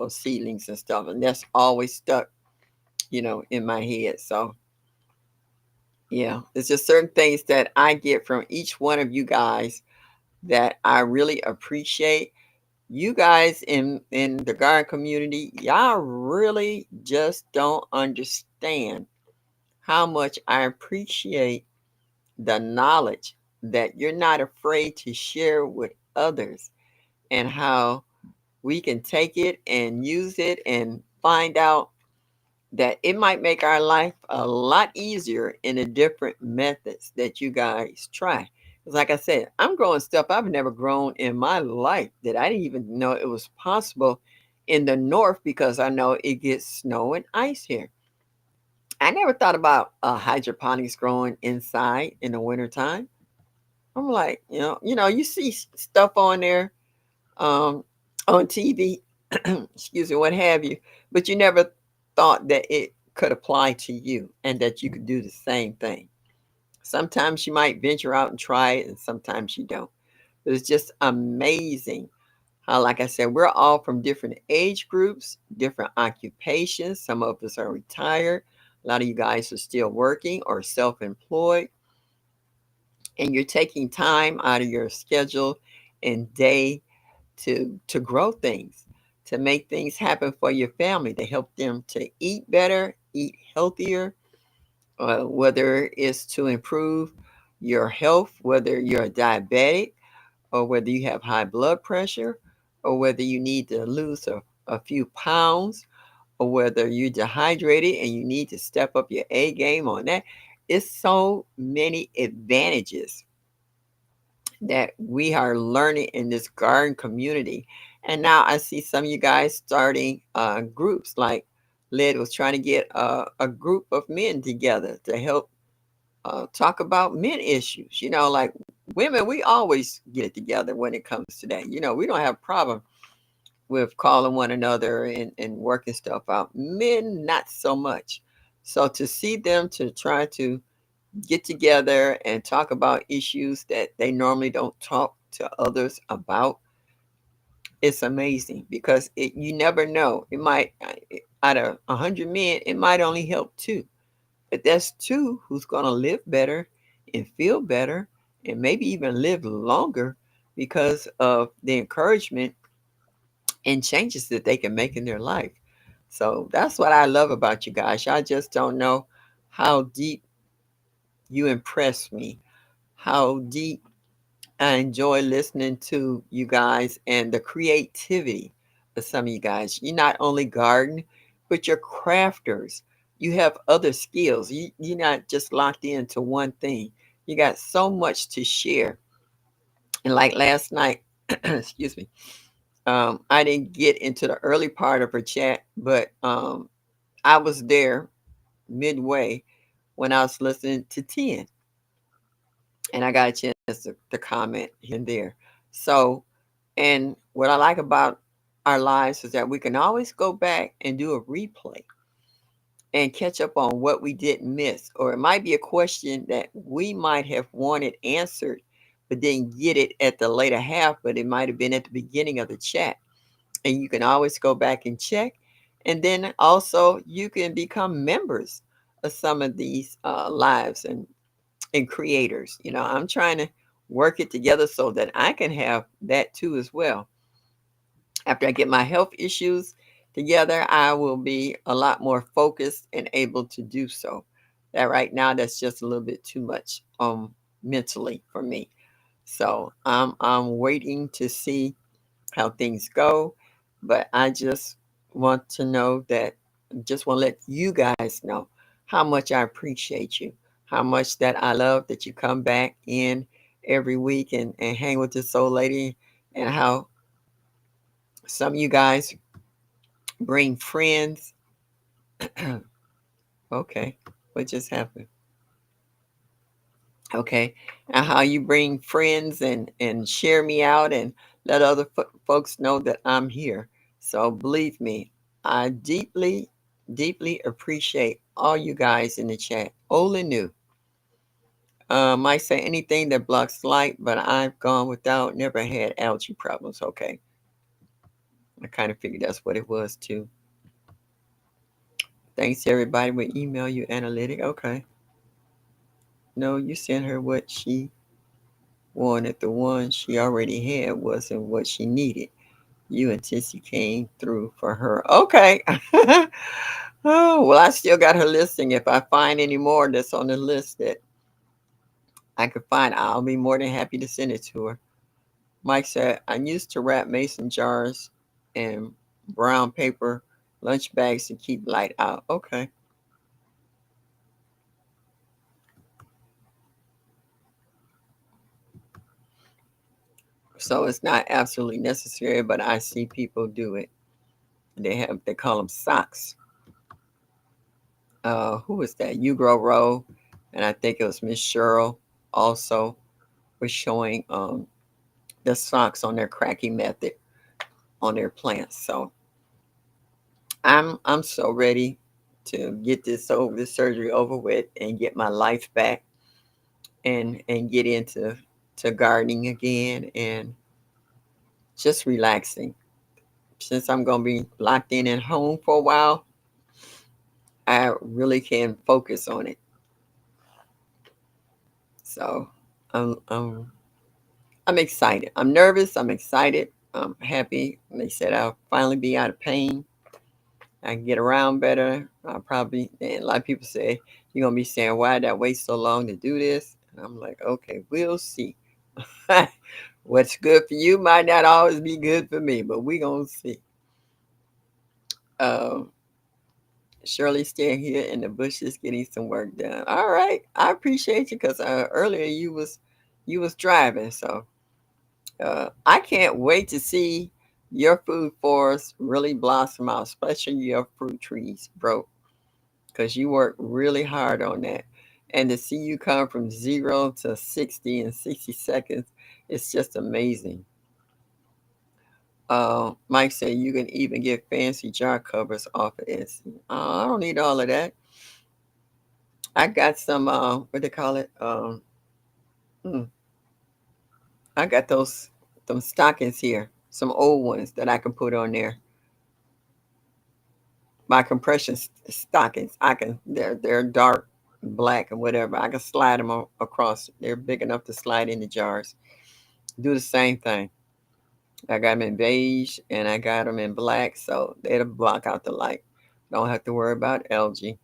of seedlings and stuff, and that's always stuck, in my head. So yeah, it's just certain things that I get from each one of you guys that I really appreciate. You guys in the garden community, y'all really just don't understand how much I appreciate the knowledge that you're not afraid to share with others, and how we can take it and use it and find out that it might make our life a lot easier in the different methods that you guys try. 'Cause like I said, I'm growing stuff I've never grown in my life that I didn't even know it was possible in the north, because I know it gets snow and ice here. I never thought about hydroponics growing inside in the wintertime. I'm like, you see stuff on there, um, on TV, excuse me, what have you, but you never thought that it could apply to you and that you could do the same thing. Sometimes you might venture out and try it, and sometimes you don't. But it's just amazing how, like I said, we're all from different age groups, different occupations. Some of us are retired. A lot of you guys are still working or self employed, and you're taking time out of your schedule and day to grow things, to make things happen for your family, to help them to eat better, eat healthier, whether it's to improve your health, whether you're a diabetic, or whether you have high blood pressure, or whether you need to lose a few pounds, or whether you're dehydrated and you need to step up your A game on that. It's so many advantages that we are learning in this garden community. And now I see some of you guys starting groups, like Lyd was trying to get a group of men together to help talk about men issues. Like women, we always get it together when it comes to that. We don't have a problem with calling one another and working stuff out. Men, not so much. So to see them to try to get together and talk about issues that they normally don't talk to others about, it's amazing because you never know. It might, out of 100 men, it might only help two, but that's two who's going to live better and feel better and maybe even live longer because of the encouragement and changes that they can make in their life. So that's what I love about you guys. I just don't know how deep you impress me, how deep I enjoy listening to you guys and the creativity of some of you guys. You not only garden, but you're crafters. You have other skills. You're not just locked into one thing. You got so much to share. And like last night, excuse me, I didn't get into the early part of her chat, but I was there midway when I was listening to 10, and I got a chance to comment here and there. So, and what I like about our lives is that we can always go back and do a replay and catch up on what we didn't miss. Or it might be a question that we might have wanted answered, but didn't get it at the later half, but it might have been at the beginning of the chat. And you can always go back and check. And then also you can become members of some of these lives and creators. I'm trying to work it together so that I can have that too as well. After I get my health issues together, I will be a lot more focused and able to do so. That right now, that's just a little bit too much mentally for me. So I'm waiting to see how things go, but I just want to know that just want to let you guys know how much I appreciate you, how much that I love that you come back in every week and hang with this old lady, and how some of you guys bring friends. Okay, what just happened? Okay, and how you bring friends and share me out and let other folks know that I'm here. So believe me, I deeply, deeply appreciate all you guys in the chat, old and new. Might say anything that blocks light, but I've gone without, never had allergy problems. Okay, I kind of figured that's what it was too. Thanks everybody. We email you analytic. Okay. No, you sent her what she wanted. The one she already had wasn't what she needed. You and Tissy came through for her. Okay. Oh, well, I still got her listing. If I find any more that's on the list that I could find, I'll be more than happy to send it to her. Mike said, I used to wrap mason jars and brown paper lunch bags to keep light out. Okay. So it's not absolutely necessary, but I see people do it. They call them socks. Who was that? You Grow Row, and I think it was Miss Cheryl also was showing the socks on their cracking method on their plants. So I'm so ready to get this surgery over with and get my life back and get into gardening again and just relaxing. Since I'm gonna be locked in at home for a while, I really can focus on it. So I'm I'm excited. I'm nervous. I'm excited. I'm happy. They said I'll finally be out of pain. I can get around better. I'll probably, and a lot of people say, you're going to be saying, why did I wait so long to do this? And I'm like, okay, we'll see. What's good for you might not always be good for me, but we're going to see. Um, Shirley staying here in the bushes getting some work done. All right. I appreciate you because earlier you was driving. So I can't wait to see your food forest really blossom out, especially your fruit trees, bro, because you work really hard on that. And to see you come from 0 to 60 in 60 seconds, it's just amazing. Mike said you can even get fancy jar covers off of Etsy. I don't need all of that. I got some, what they call it? Hmm, I got those some stockings here, some old ones that I can put on there. My compression stockings. I can. They're dark black and whatever. I can slide them across. They're big enough to slide in the jars. Do the same thing. I got them in beige and I got them in black, so they'll block out the light. Don't have to worry about algae.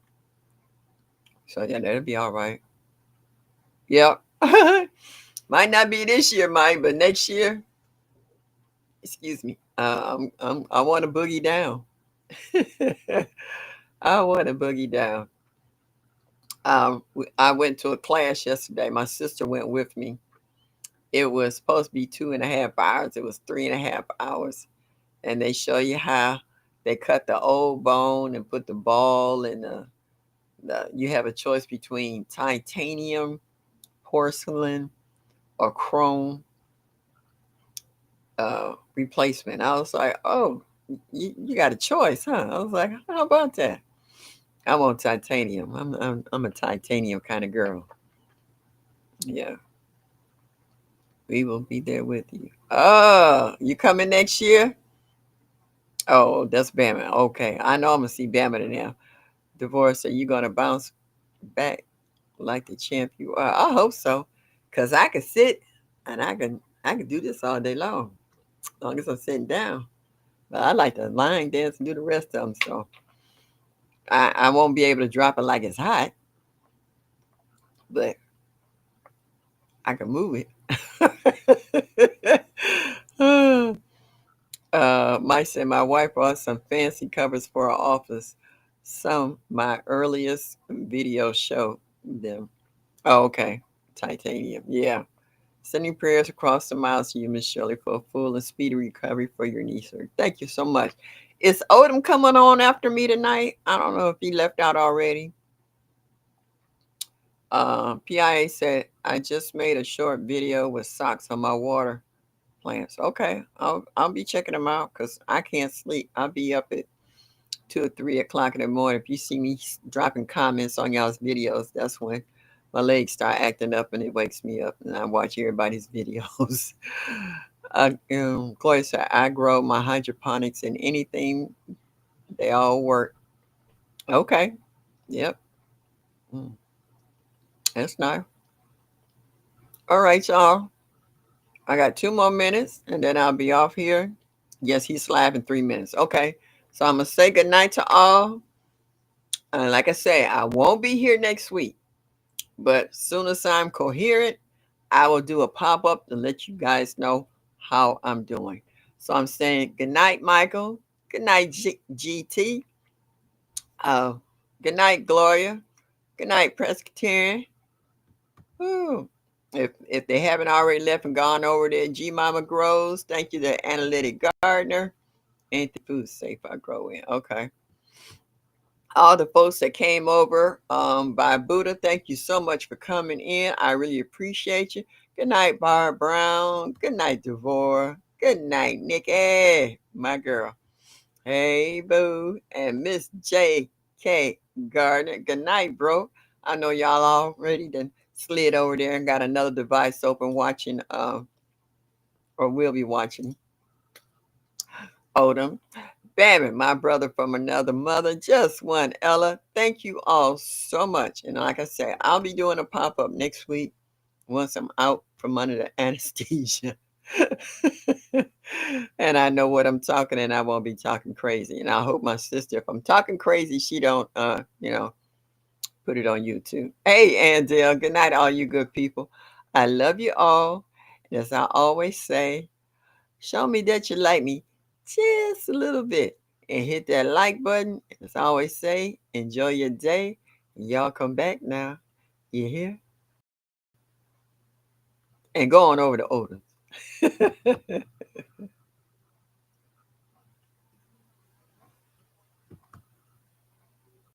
So yeah, that'll be all right. Yep. Might not be this year, Mike, but next year. Excuse me. I want to boogie down. I want to boogie down. I went to a class yesterday. My sister went with me. It was supposed to be 2.5 hours. It was 3.5 hours, and they show you how they cut the old bone and put the ball in the. You have a choice between titanium, porcelain, or chrome replacement. I was like, oh, you got a choice, huh? I was like, how about that? I want titanium. I'm a titanium kind of girl. Yeah, we will be there with you. Oh, you coming next year? Oh, that's Bama. Okay, I know I'm gonna see Bama now. Divorce, are you gonna bounce back like the champ you are? I hope so, cause I can sit and I can do this all day long, as long as I'm sitting down. But I like to line dance and do the rest of them, so I won't be able to drop it like it's hot, but I can move it. Mike said my wife brought some fancy covers for our office. Some my earliest video show them. Oh, okay. Titanium. Yeah. Sending prayers across the miles to you, Miss Shirley, for a full and speedy recovery for your niece. Thank you so much. Is Odom coming on after me tonight? I don't know if he left out already. PIA said I just made a short video with socks on my water plants. Okay, I'll be checking them out because I can't sleep. I'll be up at 2 or 3 o'clock in the morning. If you see me dropping comments on y'all's videos, that's when my legs start acting up and it wakes me up, and I watch everybody's videos. Chloe said I grow my hydroponics in anything. They all work. Okay. Yep. Mm, that's nice. All right, y'all. I got 2 more minutes and then I'll be off here. Yes, he's slapping 3 minutes. Okay. So I'm going to say good night to all. And like I say, I won't be here next week. But as soon as I'm coherent, I will do a pop up to let you guys know how I'm doing. So I'm saying good night, Michael. Good night, GT. Uh, good night, Gloria. Good night, Presbyterian. Whew. If they haven't already left and gone over there, G Mama Grows. Thank you to Analytic Gardener. Ain't the food safe I grow in? Okay. All the folks that came over by Buddha, thank you so much for coming in. I really appreciate you. Good night, Barb Brown. Good night, Devora. Good night, Nikki, my girl. Hey, Boo. And Miss J.K. Gardner. Good night, bro. I know y'all already done slid over there and got another device open watching, or will be watching Odom. Babbitt, my brother from another mother, just one Ella. Thank you all so much. And like I said, I'll be doing a pop up next week once I'm out from under the anesthesia. And I know what I'm talking, and I won't be talking crazy. And I hope my sister, if I'm talking crazy, she don't, put it on YouTube. Hey, Andel, good night, all you good people. I love you all. And as I always say, show me that you like me just a little bit and hit that like button. As I always say, enjoy your day. Y'all come back now. You hear? And go on over to Odin.